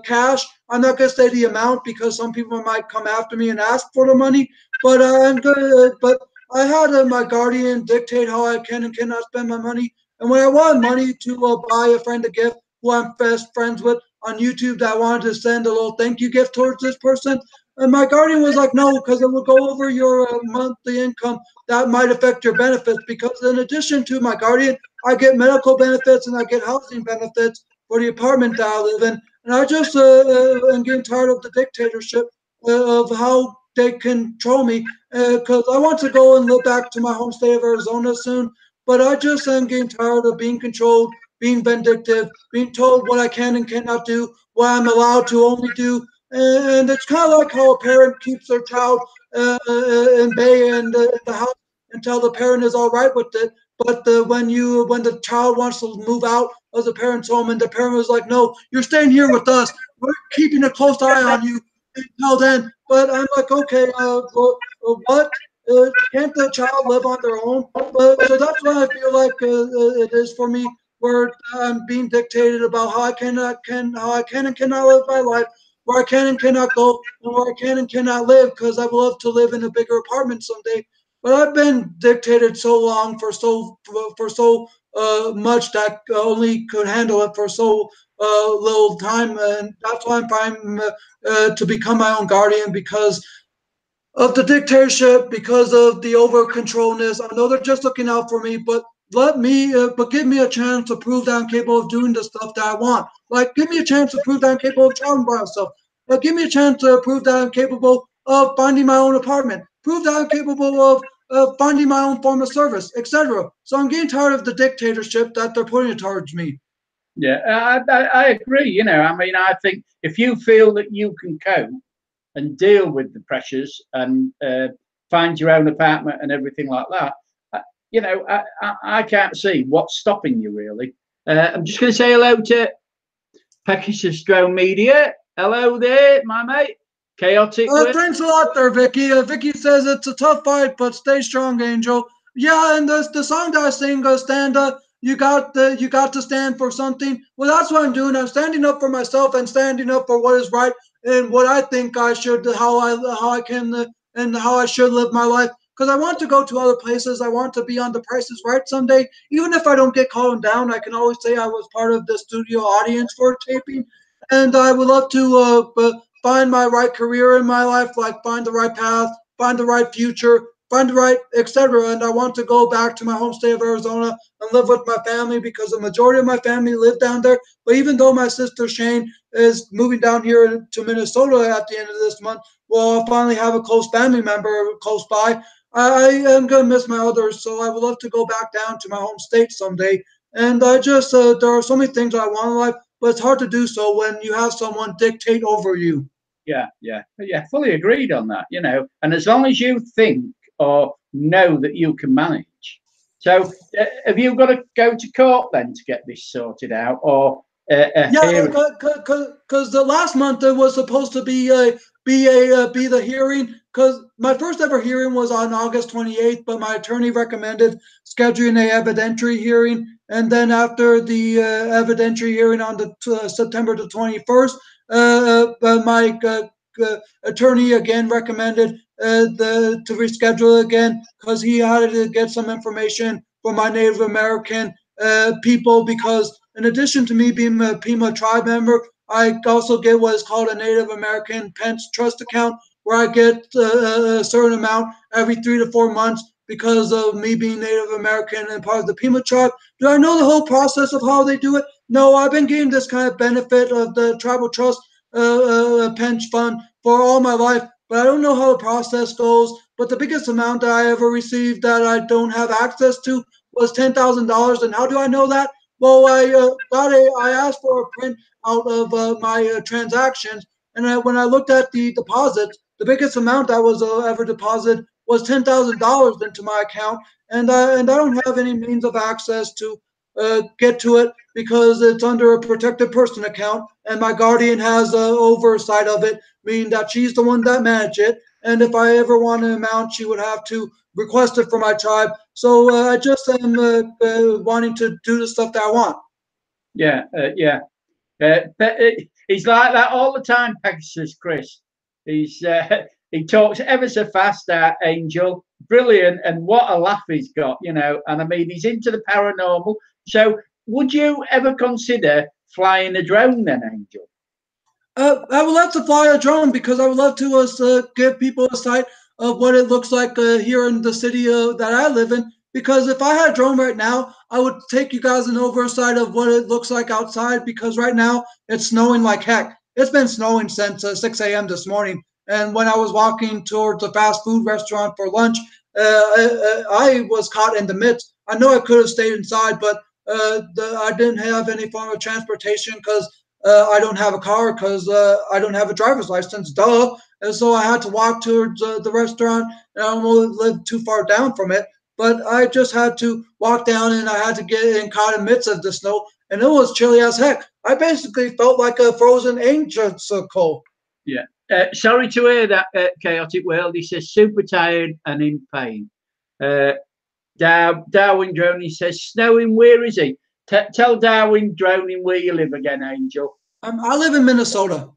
cash. I'm not going to say the amount because some people might come after me and ask for the money, but I'm good. But I had my guardian dictate how I can and cannot spend my money. And when I wanted money to buy a friend a gift who I'm best friends with on YouTube, that I wanted to send a little thank you gift towards this person, and my guardian was like, no, because it will go over your monthly income. That might affect your benefits. Because in addition to my guardian, I get medical benefits and I get housing benefits for the apartment that I live in. And I just am getting tired of the dictatorship of how they control me. Because I want to go and live back to my home state of Arizona soon. But I just am getting tired of being controlled, being vindictive, being told what I can and cannot do, what I'm allowed to only do. And it's kind of like how a parent keeps their child in bay and in the house until the parent is all right with it. But when the child wants to move out of the parent's home and the parent was like, no, you're staying here with us. We're keeping a close eye on you until then. But I'm like, okay, what? Can't the child live on their own? But so that's why I feel like it is for me, where I'm being dictated about how I can and cannot live my life, where I can and cannot go, and where I can and cannot live, because I would love to live in a bigger apartment someday. But I've been dictated so long for so much that only could handle it for so little time, and that's why I'm trying to become my own guardian because of the dictatorship, because of the over controlness. I know they're just looking out for me, but but give me a chance to prove that I'm capable of doing the stuff that I want. Like, give me a chance to prove that I'm capable of traveling by myself. Give me a chance to prove that I'm capable of finding my own apartment. Prove that I'm capable of finding my own form of service, etc. So I'm getting tired of the dictatorship that they're putting towards me. yeah, I agree. You know, I mean, I think if you feel that you can cope and deal with the pressures and find your own apartment and everything like that, you know, I can't see what's stopping you really. I'm just going to say hello to Pegasus Drone Media. Hello there, my mate. Chaotic Will. Thanks a lot there, Vicky. Vicky says it's a tough fight, but stay strong, Angel. Yeah, and the song that I sing, "Stand Up," you got to stand for something. Well, that's what I'm doing. I'm standing up for myself and standing up for what is right and what I think I should, how I can, and how I should live my life. Because I want to go to other places. I want to be on The Price is Right someday. Even if I don't get called down, I can always say I was part of the studio audience for taping. And I would love to find my right career in my life, like find the right path, find the right future, find the right, etc. And I want to go back to my home state of Arizona and live with my family because the majority of my family live down there. But even though my sister Shane is moving down here to Minnesota at the end of this month, well, I'll finally have a close family member close by. I am going to miss my others, so I would love to go back down to my home state someday. And I just, there are so many things I want in life, but it's hard to do so when you have someone dictate over you. Yeah, fully agreed on that. You know, and as long as you think or know that you can manage. So, have you got to go to court then to get this sorted out, or a Yeah, hearing? because the last month it was supposed to be the hearing. Because my first ever hearing was on August 28th, but my attorney recommended scheduling a evidentiary hearing, and then after the evidentiary hearing on the September the 21st, my attorney again recommended the to reschedule again because he had to get some information from my Native American people because in addition to me being a Pima tribe member, I also get what is called a Native American Pence Trust account, where I get a certain amount every 3 to 4 months because of me being Native American and part of the Pima tribe. Do I know the whole process of how they do it? No, I've been getting this kind of benefit of the tribal trust pension fund for all my life, but I don't know how the process goes. But the biggest amount that I ever received that I don't have access to was $10,000. And how do I know that? Well, I asked for a print out of my transactions, And when I looked at the deposits, the biggest amount that was ever deposited was $10,000 into my account, and I don't have any means of access to get to it because it's under a protected person account, and my guardian has oversight of it, meaning that she's the one that manages it. And if I ever want an amount, she would have to request it from my tribe. So I just am wanting to do the stuff that I want. Yeah, yeah. But he's like that all the time, Pegasus Chris. He talks ever so fast, Angel. Brilliant, and what a laugh he's got, you know. And I mean, he's into the paranormal. So, would you ever consider flying a drone, then, Angel? I would love to fly a drone because I would love to give people a sight of what it looks like here in the city that I live in. Because if I had a drone right now, I would take you guys an oversight of what it looks like outside. Because right now it's snowing like heck. It's been snowing since 6 a.m. this morning. And when I was walking towards a fast food restaurant for lunch, I was caught in the midst. I know I could have stayed inside, but I didn't have any form of transportation because I don't have a car because I don't have a driver's license, duh. And so I had to walk towards the restaurant, and I don't live too far down from it. But I just had to walk down, and I had to get in caught in the midst of the snow, and it was chilly as heck. I basically felt like a frozen angel circle. Yeah. Sorry to hear that, Chaotic World. He says super tired and in pain. Darwin Droning says snowing. Where is he? Tell Darwin Droning where you live again, Angel. I live in Minnesota.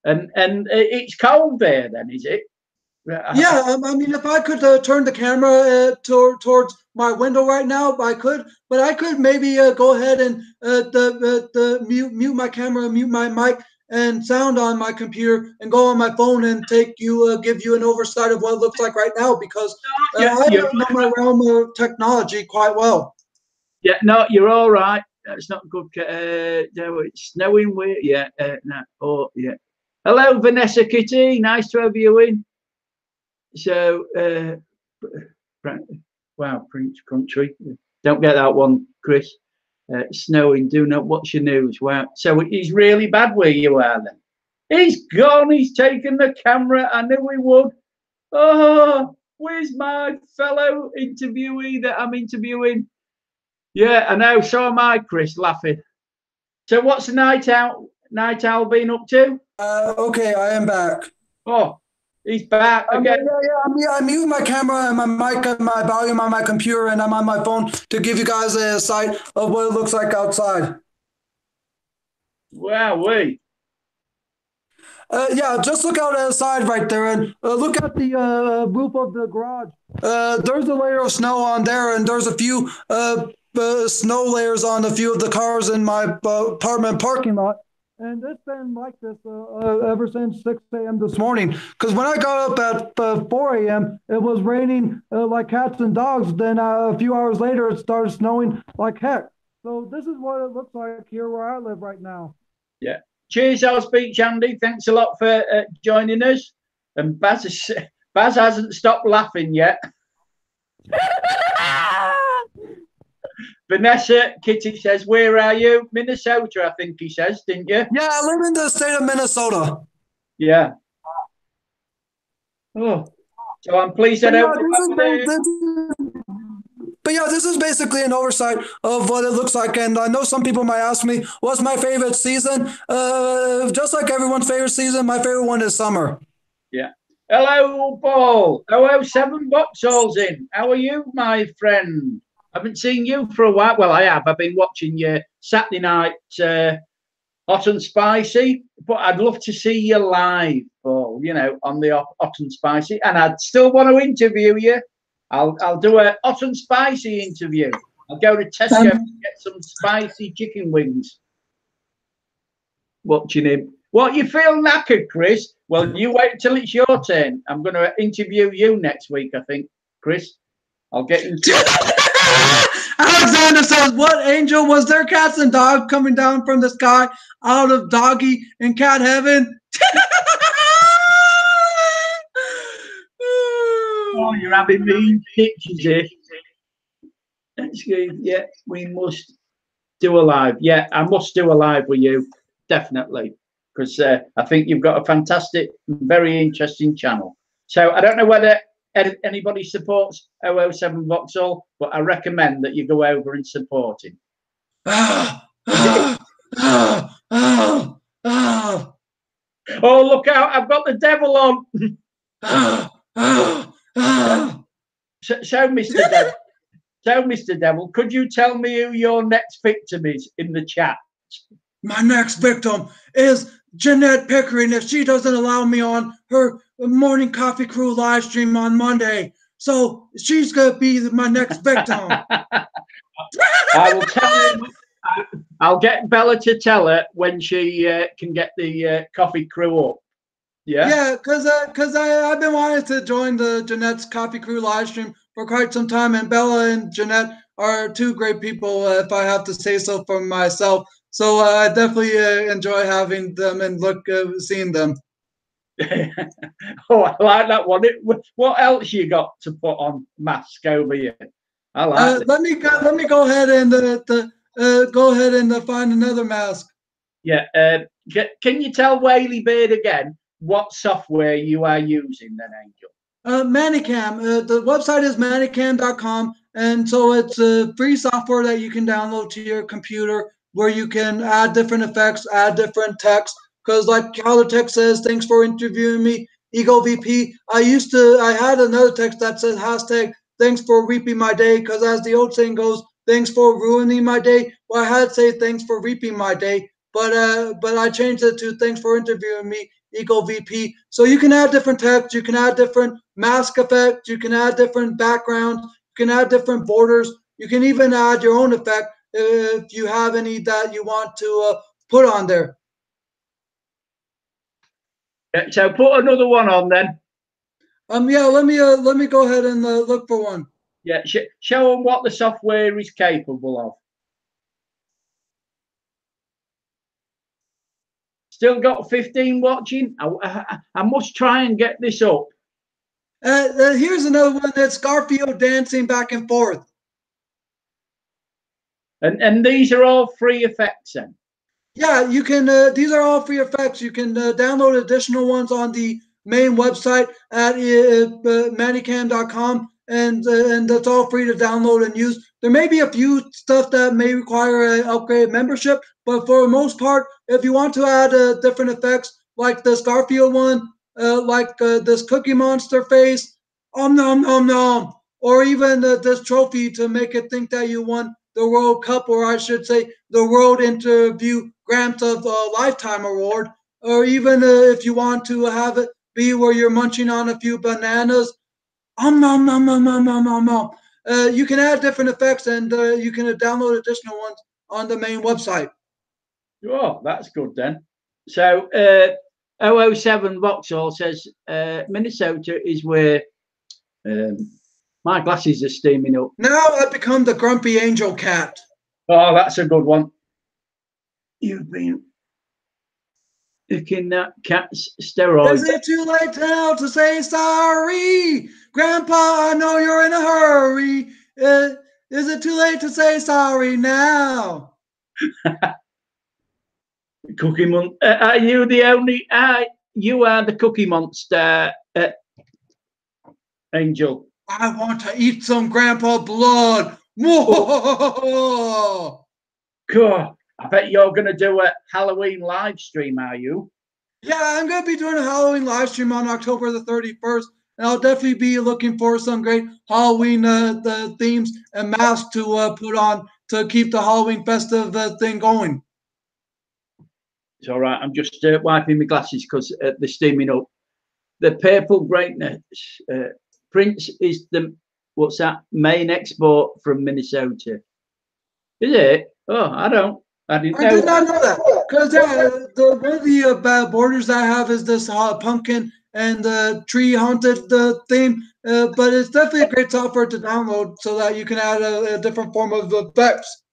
And it's cold there, then, is it? Yeah, I mean, if I could turn the camera towards my window right now, I could. But I could maybe go ahead and mute my camera, mute my mic, and sound on my computer, and go on my phone and give you an oversight of what it looks like right now, because I know my realm of technology quite well. Yeah, no, you're all right. That's not good. It's snowing. Yeah, no. Oh, yeah. Hello, Vanessa Kitty. Nice to have you in. So, wow, Prince Country. Don't get that one, Chris. Snowing. Do not watch your news. Wow. So he's really bad where you are then. He's gone. He's taken the camera. I knew he would. Oh, where's my fellow interviewee that I'm interviewing? Yeah, I know. So am I, Chris, laughing. So what's the night owl been up to? Okay, I am back. Oh, he's back again. I mute my camera and my mic and my volume on my computer, and I'm on my phone to give you guys a sight of what it looks like outside. Wow, yeah, just look out outside right there, and look at the roof of the garage. There's a layer of snow on there, and there's a few snow layers on a few of the cars in my apartment parking lot. And it's been like this ever since 6 a.m. this morning. Because when I got up at 4 a.m., it was raining like cats and dogs. Then a few hours later, it started snowing like heck. So this is what it looks like here where I live right now. Yeah. Cheers, our speech, Andy. Thanks a lot for joining us. And Baz hasn't stopped laughing yet. Vanessa Kitty says, where are you? Minnesota, I think he says, didn't you? Yeah, I live in the state of Minnesota. Yeah. Oh, so I'm pleased I don't. But yeah, this is basically an oversight of what it looks like. And I know some people might ask me, what's my favorite season? Just like everyone's favorite season, my favorite one is summer. Yeah. Hello, Paul. 007 Vauxhall's in. How are you, my friend? I haven't seen you for a while. Well, I have. I've been watching your Saturday night Hot and Spicy, but I'd love to see you live, Paul, you know, on the Hot and Spicy. And I'd still want to interview you. I'll do a Hot and Spicy interview. I'll go to Tesco and get some spicy chicken wings. Watching him. What, you feel knackered, Chris? Well, you wait until it's your turn. I'm going to interview you next week, I think, Chris. I'll get into it. Alexander says, what angel was there? Cats and dogs coming down from the sky out of doggy and cat heaven? Oh, you're having mean pictures here. That's good. Yeah, we must do a live. Yeah, I must do a live with you. Definitely. because I think you've got a fantastic, very interesting channel. So I don't know whether anybody supports 007 Vauxhall, but I recommend that you go over and support him. Oh, look out, I've got the devil on. So, Mr. Devil, could you tell me who your next victim is in the chat? My next victim is Jeanette Pickering if she doesn't allow me on her morning coffee crew live stream on Monday. So she's going to be my next victim. I will tell her. I'll get Bella to tell her when she can get the coffee crew up. Yeah, because I've been wanting to join the Jeanette's coffee crew live stream for quite some time, and Bella and Jeanette are two great people, if I have to say so for myself. So I definitely enjoy having them and seeing them. Oh, I like that one. What else you got to put on mask over you? I like. Let me go ahead and find another mask. Yeah. Can you tell Whaley Beard again what software you are using, then, Angel? Manicam. The website is manicam.com, and so it's a free software that you can download to your computer where you can add different effects, add different text. Because like how the text says, "Thanks for interviewing me, Ego VP." I had another text that said hashtag "Thanks for reaping my day," because as the old saying goes, "Thanks for ruining my day." Well, I had to say "Thanks for reaping my day," but I changed it to "Thanks for interviewing me, Ego VP." So you can add different text, you can add different mask effects, you can add different backgrounds, you can add different borders, you can even add your own effect if you have any that you want to put on there. So put another one on then. Yeah, let me go ahead and look for one. Yeah, show them what the software is capable of. Still got 15 watching. I must try and get this up. Here's another one that's Garfield dancing back and forth. And these are all free effects then? Yeah, you can. These are all free effects. You can download additional ones on the main website at manicam.com, and that's all free to download and use. There may be a few stuff that may require an upgraded membership, but for the most part, if you want to add different effects like this Garfield one, like this Cookie Monster face, nom nom nom, or even this trophy to make it think that you won the World Cup, or I should say, the World Interview Gramps of Lifetime Award, or even if you want to have it be where you're munching on a few bananas, nom nom nom nom nom nom nom. You can add different effects, and you can download additional ones on the main website. Oh, that's good then. So 007 Vauxhall says Minnesota is where my glasses are steaming up. Now I've become the grumpy angel cat. Oh, that's a good one. You've been licking that cat's steroids. Is it too late now to say sorry? Grandpa, I know you're in a hurry. Is it too late to say sorry now? Cookie Monster. Are you the only? You are the Cookie Monster, Angel. I want to eat some Grandpa blood. Whoa! God, I bet you're going to do a Halloween live stream, are you? Yeah, I'm going to be doing a Halloween live stream on October the 31st, and I'll definitely be looking for some great Halloween the themes and masks to put on to keep the Halloween festive thing going. It's all right. I'm just wiping my glasses because they're steaming up. The Purple Greatness. Prince is what's that? Main export from Minnesota. Is it? Oh, I didn't know. I did not know that. Because one of the borders I have is this pumpkin and tree haunted theme. But it's definitely a great software to download so that you can add a different form of effects.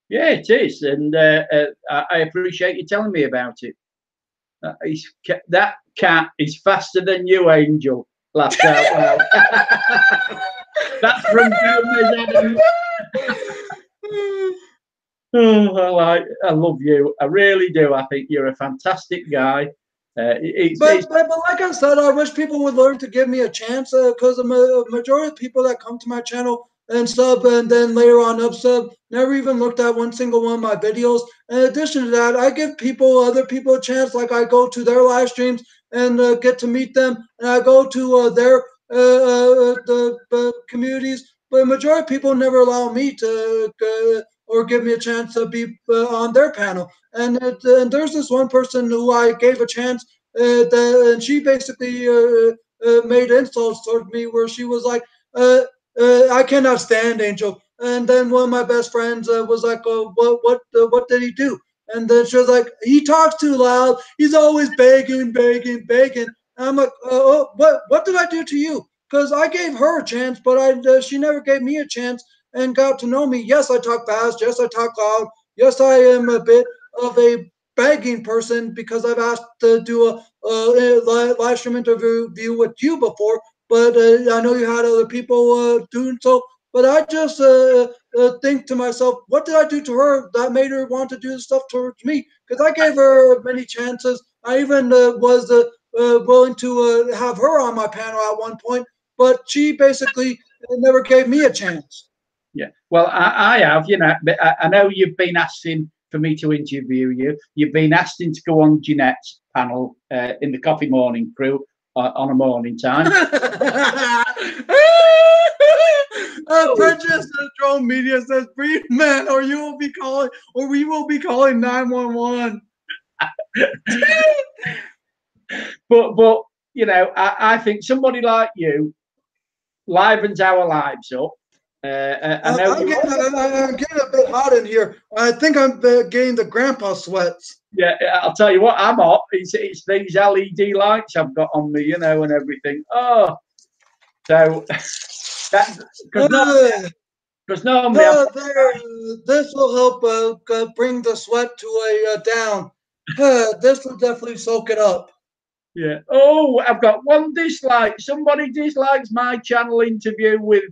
Yeah, it is. And I appreciate you telling me about it. That cat is faster than you, Angel. Laughed out loud. That's from Gomez Adams. Oh, I love you. I really do. I think you're a fantastic guy. But like I said, I wish people would learn to give me a chance because the majority of people that come to my channel and sub and then later on up sub never even looked at one single one of my videos. In addition to that, I give other people a chance. Like I go to their live streams and get to meet them, and I go to their communities. But the majority of people never allow me to or give me a chance to be on their panel. And there's this one person who I gave a chance, and she basically made insults toward me where she was like, "I cannot stand Angel." And then one of my best friends was like, what did he do?" And then she was like, "He talks too loud. He's always begging, begging, begging." And I'm like, "Oh, what did I do to you?" Because I gave her a chance, but she never gave me a chance and got to know me. Yes, I talk fast. Yes, I talk loud. Yes, I am a bit of a begging person because I've asked to do a live stream interview with you before, but I know you had other people doing so. But I just think to myself, what did I do to her that made her want to do this stuff towards me? Because I gave her many chances. I even was willing to have her on my panel at one point, but she basically never gave me a chance. Yeah. Well, I have, you know, but I know you've been asking for me to interview you. You've been asking to go on Jeanette's panel in the Coffee Morning Crew on a morning time. Prejudice Drone Media says, "Breathe, man, or you will be calling, or we will be calling 911." But you know, I think somebody like you livens our lives up. I know I'm getting a bit hot in here. I think I'm getting the grandpa sweats. Yeah, I'll tell you what, I'm hot. It's these LED lights I've got on me, you know, and everything. Oh, so that because normally I'm this will help bring the sweat to a down. This will definitely soak it up. yeah. Oh, I've got one dislike. Somebody dislikes my channel interview with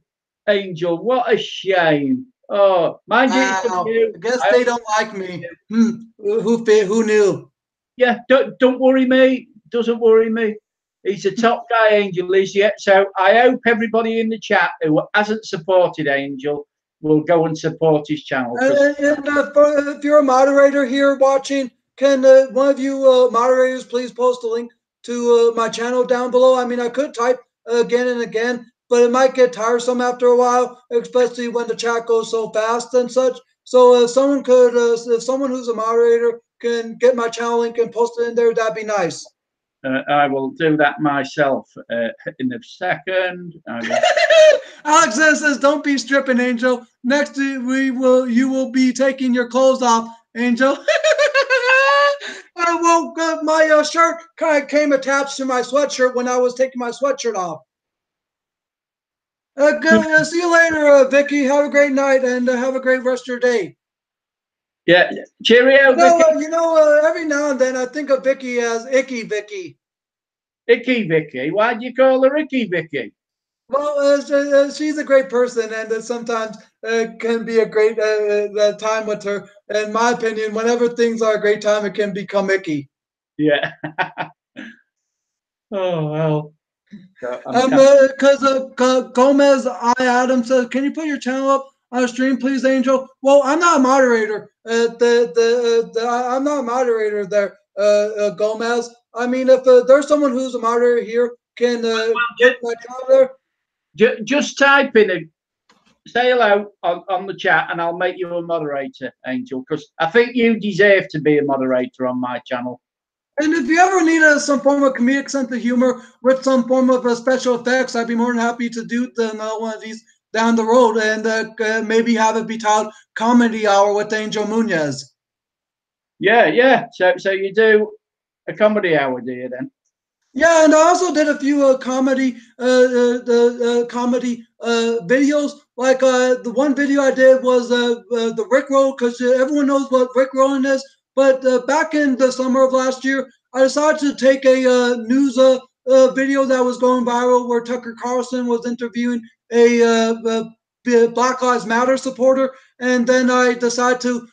Angel. What a shame. Oh, mind you, it's from Wow. you. I guess they don't like me. Who knew? Yeah, don't worry me. Doesn't worry me. He's a top guy, Angel is. Yeah. So I hope everybody in the chat who hasn't supported Angel will go and support his channel. If you're a moderator here watching, can one of you moderators please post a link to my channel down below? I mean, I could type again and again, but it might get tiresome after a while, especially when the chat goes so fast and such. So if someone who's a moderator can get my channel link and post it in there, that'd be nice. I will do that myself in a second. Alex says, "Don't be stripping, Angel. Next, you will be taking your clothes off, Angel." My shirt kind of came attached to my sweatshirt when I was taking my sweatshirt off. See you later, Vicky. Have a great night and have a great rest of your day. Yeah, cheerio, Vicky. Every now and then I think of Vicky as Icky Vicky. Icky Vicky. Why do you call her Icky Vicky? Well, she's a great person, and sometimes can be a great time with her. In my opinion, whenever things are a great time, it can become icky. Yeah. Oh well. Because Gomez I Adam says, "Can you put your channel up on a stream, please, Angel?" Well, I'm not a moderator. I'm not a moderator there, Gomez. I mean, if there's someone who's a moderator here, can put my channel there. Just type in say hello on the chat and I'll make you a moderator, Angel, because I think you deserve to be a moderator on my channel. And if you ever need some form of comedic sense of humor with some form of special effects, I'd be more than happy to do one of these down the road and maybe have it be titled Comedy Hour with Angel Muniz. Yeah. So you do a comedy hour, do you then? Yeah, and I also did a few comedy videos. Like the one video I did was the Rickroll, because everyone knows what Rickrolling is. But back in the summer of last year, I decided to take a news video that was going viral where Tucker Carlson was interviewing a Black Lives Matter supporter. and then I decided to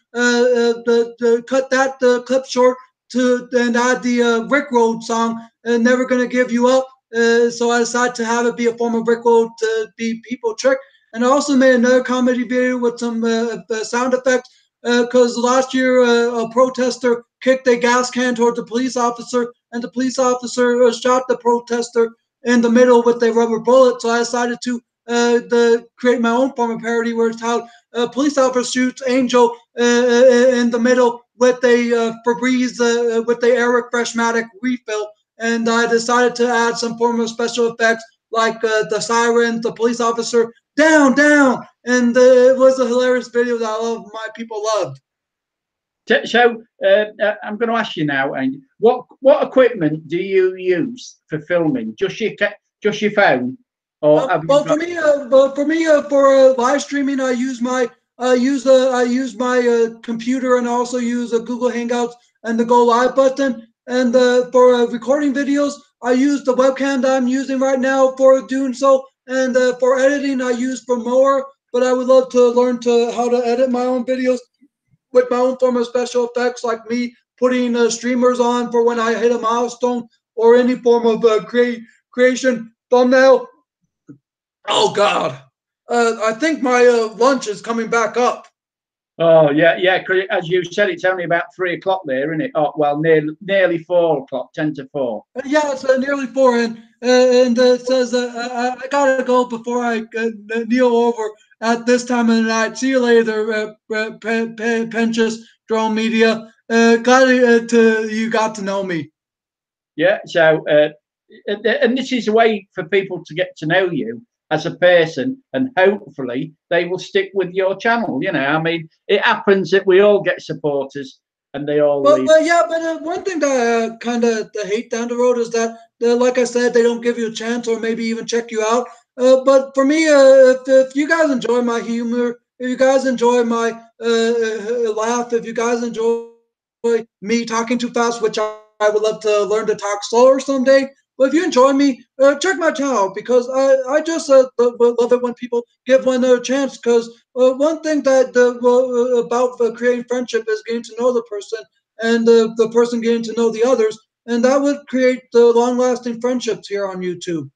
cut that clip short to and add the Rick Road song, "Never Gonna Give You Up." So I decided to have it be a form of Rick Road to be people trick. And I also made another comedy video with some sound effects because last year a protester kicked a gas can towards a police officer, and the police officer shot the protester in the middle with a rubber bullet. So I decided to create my own form of parody where it's how a police officer shoots Angel in the middle with a Febreze with the Eric Freshmatic refill. And I decided to add some form of special effects like the siren, the police officer, down, down. And it was a hilarious video that my people loved. So I'm going to ask you now, and what equipment do you use for filming? Just your phone, or have you got... For me, for live streaming, I use my computer, and also use a Google Hangouts and the Go Live button. And for recording videos, I use the webcam that I'm using right now for doing so. And for editing, I use Premiere. But I would love to learn how to edit my own videos with my own form of special effects, like me putting streamers on for when I hit a milestone, or any form of creation thumbnail. Oh God, I think my lunch is coming back up. Oh yeah. As you said, it's only about 3 o'clock there, isn't it? Oh well, nearly 4 o'clock, 10 to 4. Yeah, it's nearly 4, and it says I gotta go before I kneel over at this time of the night. See you later, Penchus Drone Media. Glad you got to know me. Yeah. So, and this is a way for people to get to know you as a person, and hopefully they will stick with your channel. I mean, it happens that we all get supporters, and they all leave. But one thing that I kind of hate down the road is that, like I said, they don't give you a chance or maybe even check you out. But for me, if you guys enjoy my humor, if you guys enjoy my laugh, if you guys enjoy me talking too fast, which I would love to learn to talk slower someday. But if you enjoy me, check my channel, because I just love it when people give one another a chance. Because one thing that about creating friendship is getting to know the person, and the person getting to know the others, and that would create the long-lasting friendships here on YouTube.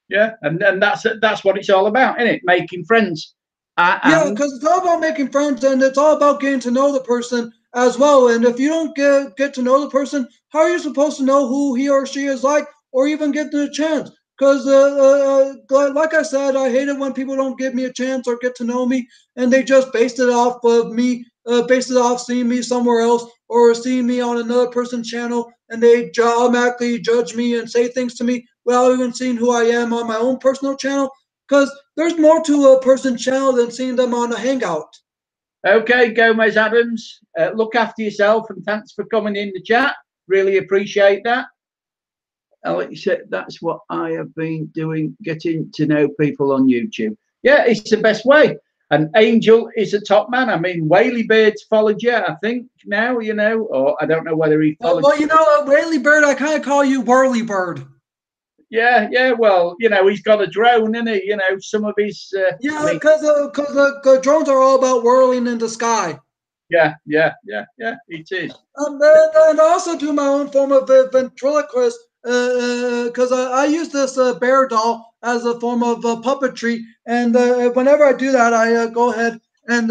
Yeah, and that's what it's all about, isn't it? Making friends. Yeah, because it's all about making friends, and it's all about getting to know the person as well. And if you don't get to know the person, how are you supposed to know who he or she is like, or even get the chance? Because, like I said, I hate it when people don't give me a chance or get to know me, and they just based it off of me, based it off seeing me somewhere else or seeing me on another person's channel, and they automatically judge me and say things to me without even seeing who I am on my own personal channel. Because there's more to a person's channel than seeing them on a hangout. Okay, Gomez Adams, look after yourself, and thanks for coming in the chat. Really appreciate that. Alex said that's what I have been doing, getting to know people on YouTube. Yeah, it's the best way. And Angel is a top man. I mean, Whaley Bird's followed you, I think, now, or I don't know whether he followed you. Whaley Bird, I kind of call you Whirly Bird. Yeah. Well, he's got a drone, isn't he? Some of his. Because the drones are all about whirling in the sky. Yeah. It is. And I also do my own form of ventriloquist, because I use this bear doll as a form of puppetry. And whenever I do that, I go ahead and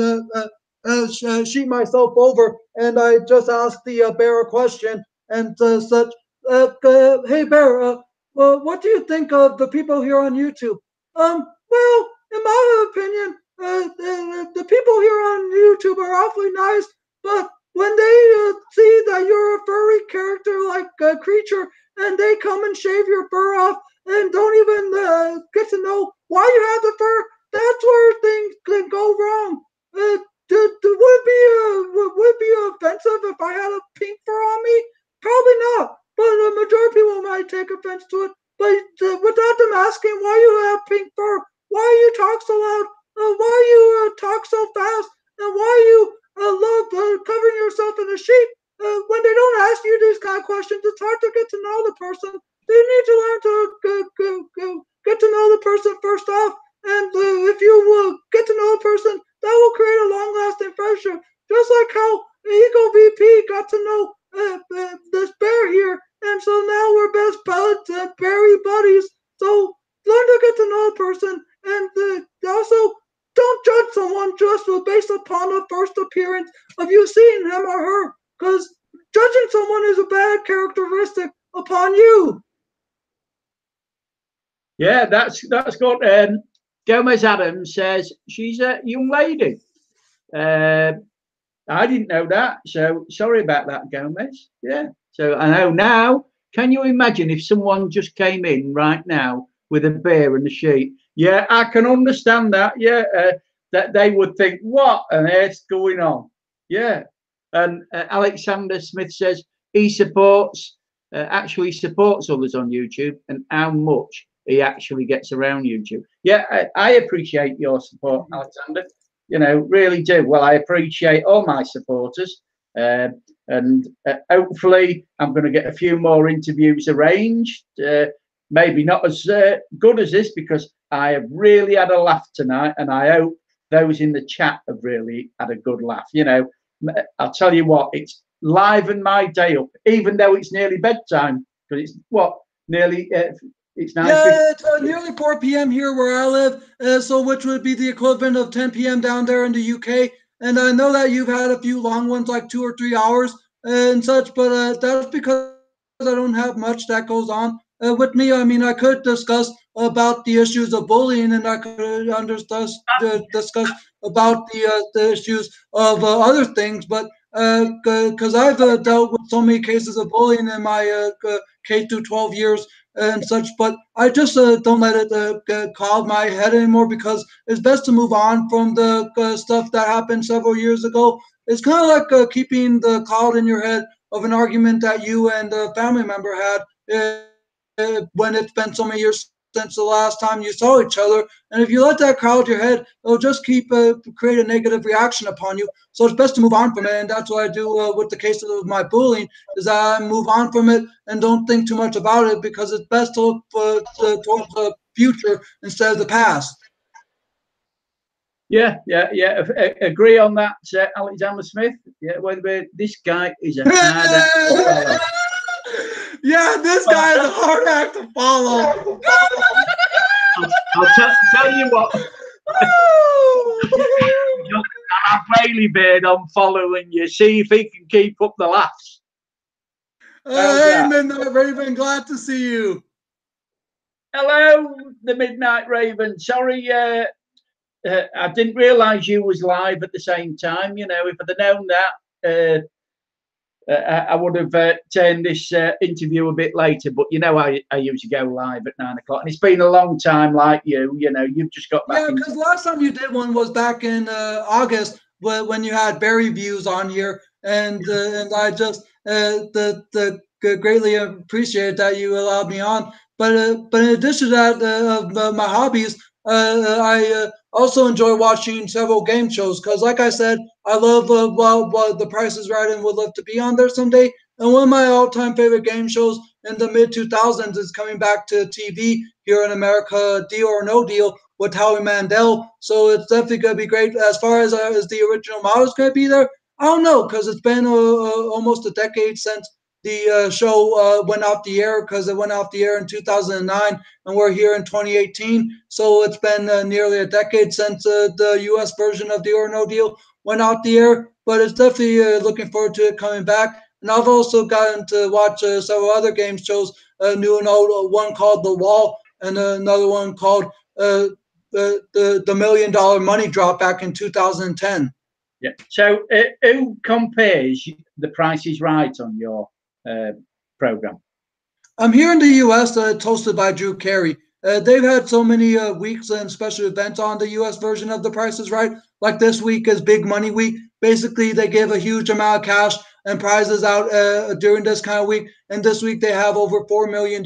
sheet myself over, and I just ask the bear a question and such. Hey, bear. Well, what do you think of the people here on YouTube? Well, in my opinion, the people here on YouTube are awfully nice, but when they see that you're a furry character-like creature, and they come and shave your fur off and don't even get to know why you have the fur, that's where things can go wrong. Would it be offensive if I had a pink fur on me? Probably not, but the majority of people might take offense to it. But without them asking why you have pink fur, why you talk so loud, why you talk so fast, and why you love covering yourself in a sheet, when they don't ask you these kind of questions, it's hard to get to know the person. So you need to learn to get to know the person first off. And if you get to know a person, that will create a long-lasting friendship. Just like how Eagle VP got to know this bear here, and so now we're best buds, berry buddies. So learn to get to know a person, and also don't judge someone just based upon a first appearance of you seeing him or her, because judging someone is a bad characteristic upon you. Yeah, that's good. Gomez Adams says she's a young lady. I didn't know that, so sorry about that, Gomez. Yeah, so I know now. Can you imagine if someone just came in right now with a bear and a sheep? Yeah, I can understand that. Yeah, that they would think, what on earth's going on? Yeah, and Alexander Smith says he actually supports others on YouTube, and how much he actually gets around YouTube. Yeah, I appreciate your support, Alexander. You know, really do. Well, I appreciate all my supporters, and hopefully I'm going to get a few more interviews arranged. Maybe not as good as this, because I have really had a laugh tonight, and I hope those in the chat have really had a good laugh. You know, I'll tell you what, it's livened my day up, even though it's nearly bedtime, because it's what, nearly it's 9:50. Yeah, it's nearly 4 p.m. here where I live, so which would be the equivalent of 10 p.m. down there in the UK. And I know that you've had a few long ones, like 2 or 3 hours and such, but that's because I don't have much that goes on with me. I mean, I could discuss about the issues of bullying, and I could discuss about the issues of other things, but because I've dealt with so many cases of bullying in my K through 12 years and such. But I just don't let it cloud my head anymore, because it's best to move on from the stuff that happened several years ago. It's kind of like keeping the cloud in your head of an argument that you and a family member had when it's been so many years since the last time you saw each other. And if you let that cloud your head, it'll just keep create a negative reaction upon you. So it's best to move on from it, and that's what I do with the case of my bullying. Is I move on from it and don't think too much about it, because it's best to look towards the future instead of the past. Yeah. Agree on that, Alexander Smith. Yeah, this guy is a hard act to follow. Yeah, this guy is a hard act to follow. I'll tell you what. I've really been on following you. See if he can keep up the laughs. Hey, Midnight Raven, glad to see you. Hello, the Midnight Raven. Sorry, I didn't realise you was live at the same time. You know, if I'd have known that, I would have turned this interview a bit later. But you know, I usually go live at 9 o'clock, and it's been a long time. Like you know, you've just got back. Yeah, because last time you did one was back in August, when you had Berry Views on here, and I just greatly appreciate that you allowed me on. But in addition to that, of my hobbies, I also enjoy watching several game shows, because, like I said, I love The Price is Right and would love to be on there someday. And one of my all-time favorite game shows in the mid-2000s is coming back to TV here in America, Deal or No Deal, with Howie Mandel. So it's definitely going to be great. As far as the original model is going to be there, I don't know, because it's been almost a decade since the show went off the air, because it went off the air in 2009, and we're here in 2018. So it's been nearly a decade since the U.S. version of Deal or No Deal went out the air. But it's definitely looking forward to it coming back. And I've also gotten to watch several other game shows, new and old. One called The Wall, and another one called the $1 Million Money Drop back in 2010. Yeah. So who compares The Price is Right on your program? Here in the U.S., it's hosted by Drew Carey. They've had so many weeks and special events on the U.S. version of The Price is Right. Like this week is Big Money Week. Basically, they give a huge amount of cash and prizes out during this kind of week. And this week, they have over $4 million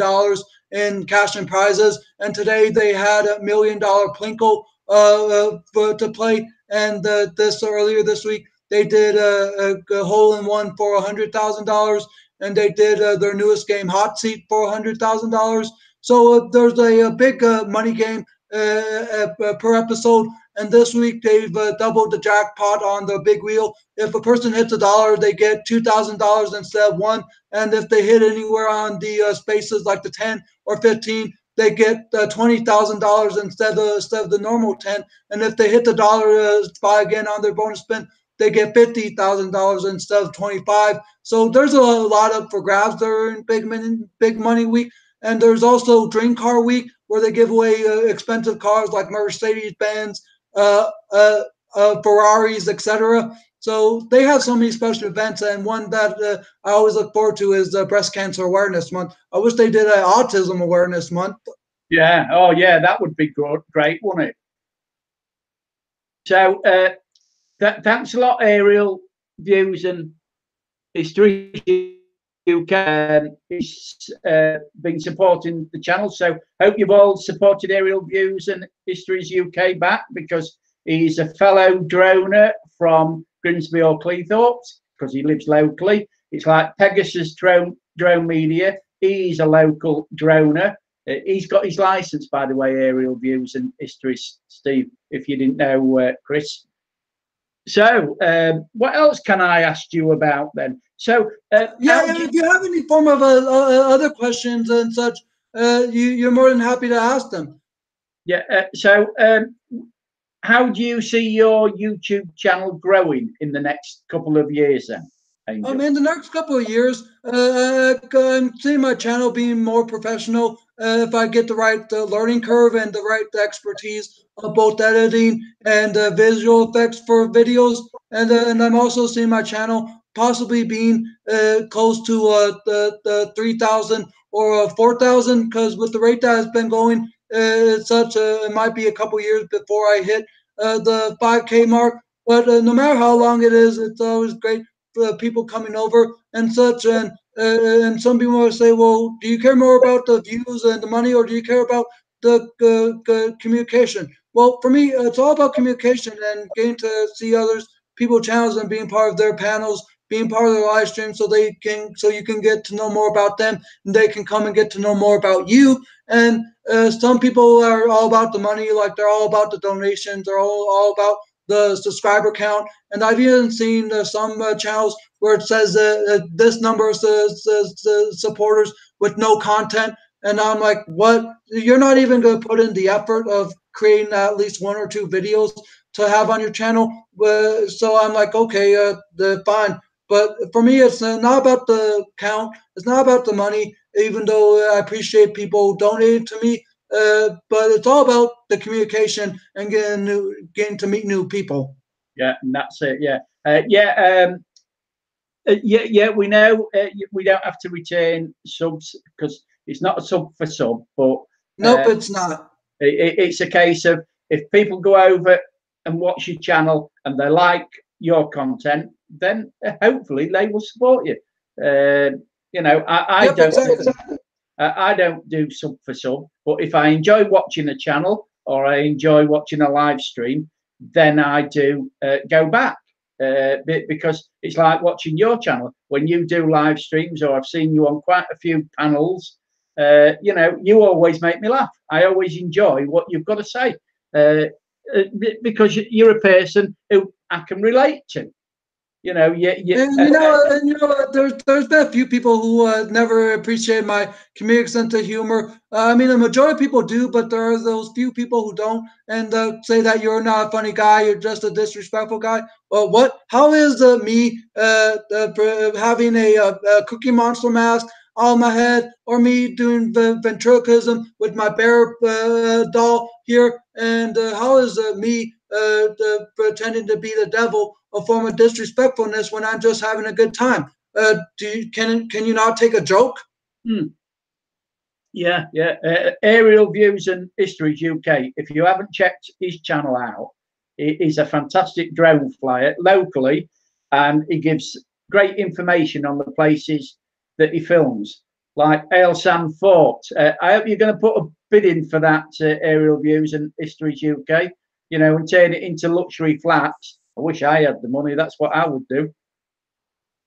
in cash and prizes. And today, they had $1 million Plinko to play. And earlier this week, they did a hole-in-one for $100,000. And they did their newest game, Hot Seat, for $100,000. So there's a big money game per episode, And this week they've doubled the jackpot on the big wheel. If a person hits $1, they get $2,000 instead of one. And if they hit anywhere on the spaces like the 10 or 15, they get $20,000 instead of the normal 10. And if they hit the dollar spot again on their bonus spin, they get $50,000 instead of 25. So there's a lot up for grabs during big money week. And there's also Dream Car Week where they give away expensive cars like Mercedes Benz, Ferraris, etc. So they have so many special events, and one that I always look forward to is Breast Cancer Awareness Month. I wish they did an Autism Awareness Month. Yeah. Oh, yeah. That would be good. Great, wouldn't it? So thanks a lot, Aerial Views and History UK. He's been supporting the channel, so hope you've all supported Aerial Views and Histories UK back, because he's a fellow droner from Grimsby or Cleethorpes, because he lives locally. It's like Pegasus Drone Media. He's a local droner. He's got his license, by the way, Aerial Views and Histories, Steve, if you didn't know, Chris. So what else can I ask you about then? So if you have any form of other questions and such, you're more than happy to ask them. Yeah. How do you see your YouTube channel growing in the next couple of years then, Angel? In the next couple of years, I'm seeing my channel being more professional. If I get the right learning curve and the right expertise of both editing and visual effects for videos, and I'm also seeing my channel possibly being close to the 3,000 or 4,000, because with the rate that has been going, it might be a couple years before I hit the 5K mark. But no matter how long it is, it's always great people coming over and such. And some people will say, well, do you care more about the views and the money, or do you care about the communication? Well, for me, it's all about communication and getting to see others people's channels and being part of their panels, being part of their live stream, so you can get to know more about them, and they can come and get to know more about you. And some people are all about the money, like they're all about the donations, they're all about the subscriber count. And I've even seen some channels where it says this number of supporters with no content. And I'm like, what? You're not even going to put in the effort of creating at least 1 or 2 videos to have on your channel. So I'm like, okay, fine. But for me, it's not about the count. It's not about the money, even though I appreciate people donating to me. But it's all about the communication and getting to meet new people. Yeah, and that's it. Yeah, we know we don't have to retain subs because it's not a sub for sub, but nope, it's not. It's a case of if people go over and watch your channel and they like your content, then hopefully they will support you. I don't. Exactly. I don't do sub for sub, but if I enjoy watching a channel or I enjoy watching a live stream, then I do go back because it's like watching your channel when you do live streams, or I've seen you on quite a few panels. You always make me laugh. I always enjoy what you've got to say because you're a person who I can relate to. There's been a few people who never appreciate my comedic sense of humor. The majority of people do, but there are those few people who don't, and say that you're not a funny guy, you're just a disrespectful guy. Well, what? How is me having a Cookie Monster mask on my head, or me doing the ventriloquism with my bear doll here, and how is me pretending to be the devil a form of disrespectfulness when I'm just having a good time? Can you not take a joke? Yeah. Aerial Views and Histories UK. If you haven't checked his channel out, he's a fantastic drone flyer locally, and he gives great information on the places that he films, like Aylesam Fort. I hope you're going to put a bid in for that, Aerial Views and Histories UK, and turn it into luxury flats. I wish I had the money. That's what I would do.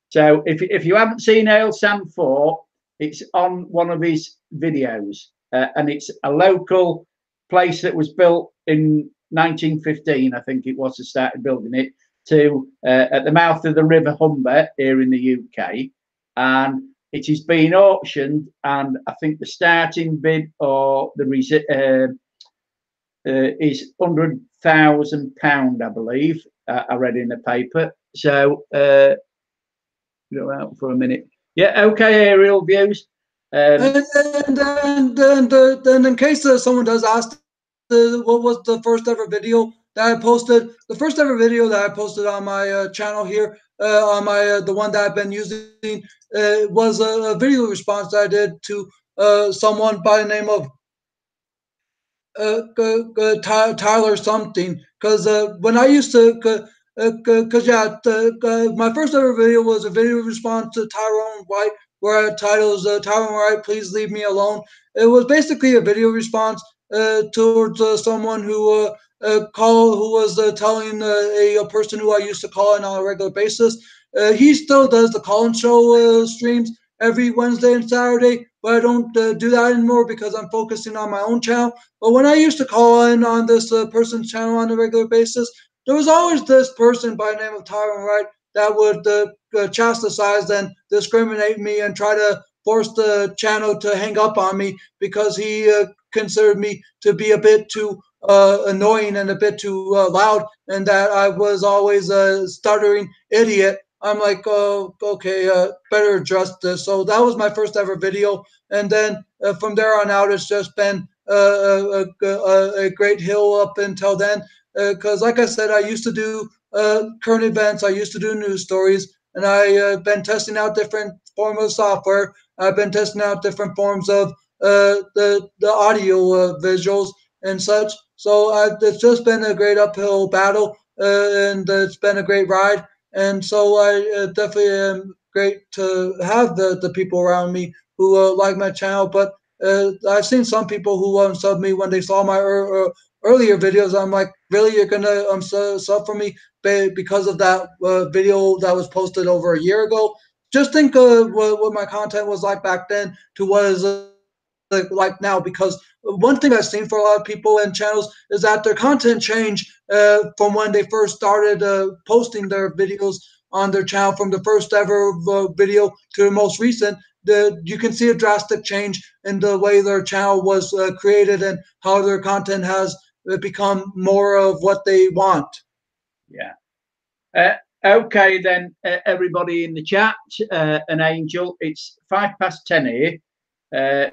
So if you haven't seen Aylesam Fort, it's on one of his videos, and it's a local place that was built in 1915, I think it was, they started building it, to at the mouth of the River Humber here in the UK. And it is being auctioned, and I think the starting bid or the is £100,000, I believe. I read in the paper. So go out for a minute. Yeah, okay, aerial views. And in case someone does ask, what was the first ever video that I posted? The first ever video that I posted on my channel here, on my the one that I've been using, was a video response that I did to someone by the name of Tyler something. Because when I used to, because yeah, my first ever video was a video response to Tyrone White, where I titles Tyrone White, please leave me alone. It was basically a video response towards someone who who was telling a person who I used to call in on a regular basis. He still does the call-in show streams every Wednesday and Saturday, but I don't do that anymore because I'm focusing on my own channel. But when I used to call in on this person's channel on a regular basis, there was always this person by the name of Tyrone Wright that would chastise and discriminate me and try to force the channel to hang up on me because he considered me to be a bit too annoying and a bit too loud, and that I was always a stuttering idiot. I'm like, oh, okay, better address this. So that was my first ever video, and then from there on out, it's just been a great hill up until then. Because, like I said, I used to do current events, I used to do news stories, and I've been testing out different forms of software. I've been testing out different forms of the audio visuals and such. So it's just been a great uphill battle, and it's been a great ride. And so I definitely am great to have the people around me who like my channel. But I've seen some people who unsub me when they saw my earlier videos. I'm like, really, you're gonna sub for me because of that video that was posted over a year ago? Just think what my content was like back then to what is like now, because one thing I've seen for a lot of people and channels is that their content change from when they first started posting their videos on their channel, from the first ever video to the most recent. You can see a drastic change in the way their channel was created and how their content has become more of what they want. Yeah. Okay, then, everybody in the chat, and Angel, it's 10:05 here.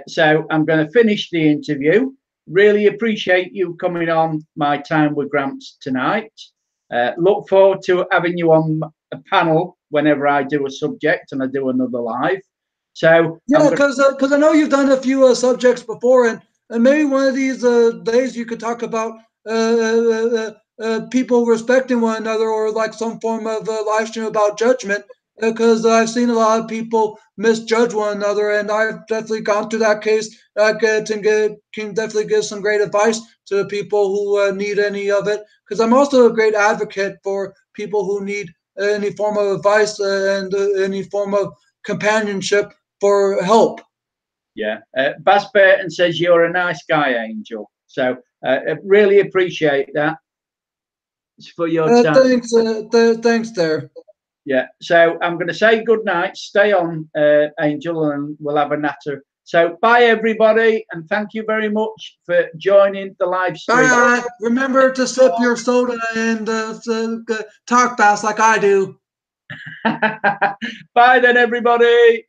So I'm going to finish the interview. Really appreciate you coming on my time with Gramps tonight. Look forward to having you on a panel whenever I do a subject and I do another live. So yeah, because I know you've done a few subjects before, and maybe one of these days you could talk about people respecting one another, or like some form of live stream about judgment. Because I've seen a lot of people misjudge one another, and I've definitely gone through that case. I can definitely give some great advice to the people who need any of it. Because I'm also a great advocate for people who need any form of advice and any form of companionship for help. Yeah, Baz Burton says you're a nice guy, Angel. So I really appreciate that. It's for your time. Thanks there. Yeah, so I'm going to say good night. Stay on, Angel, and we'll have a natter. So bye, everybody, and thank you very much for joining the live stream. Bye. Remember to sip your soda and talk fast like I do. Bye then, everybody.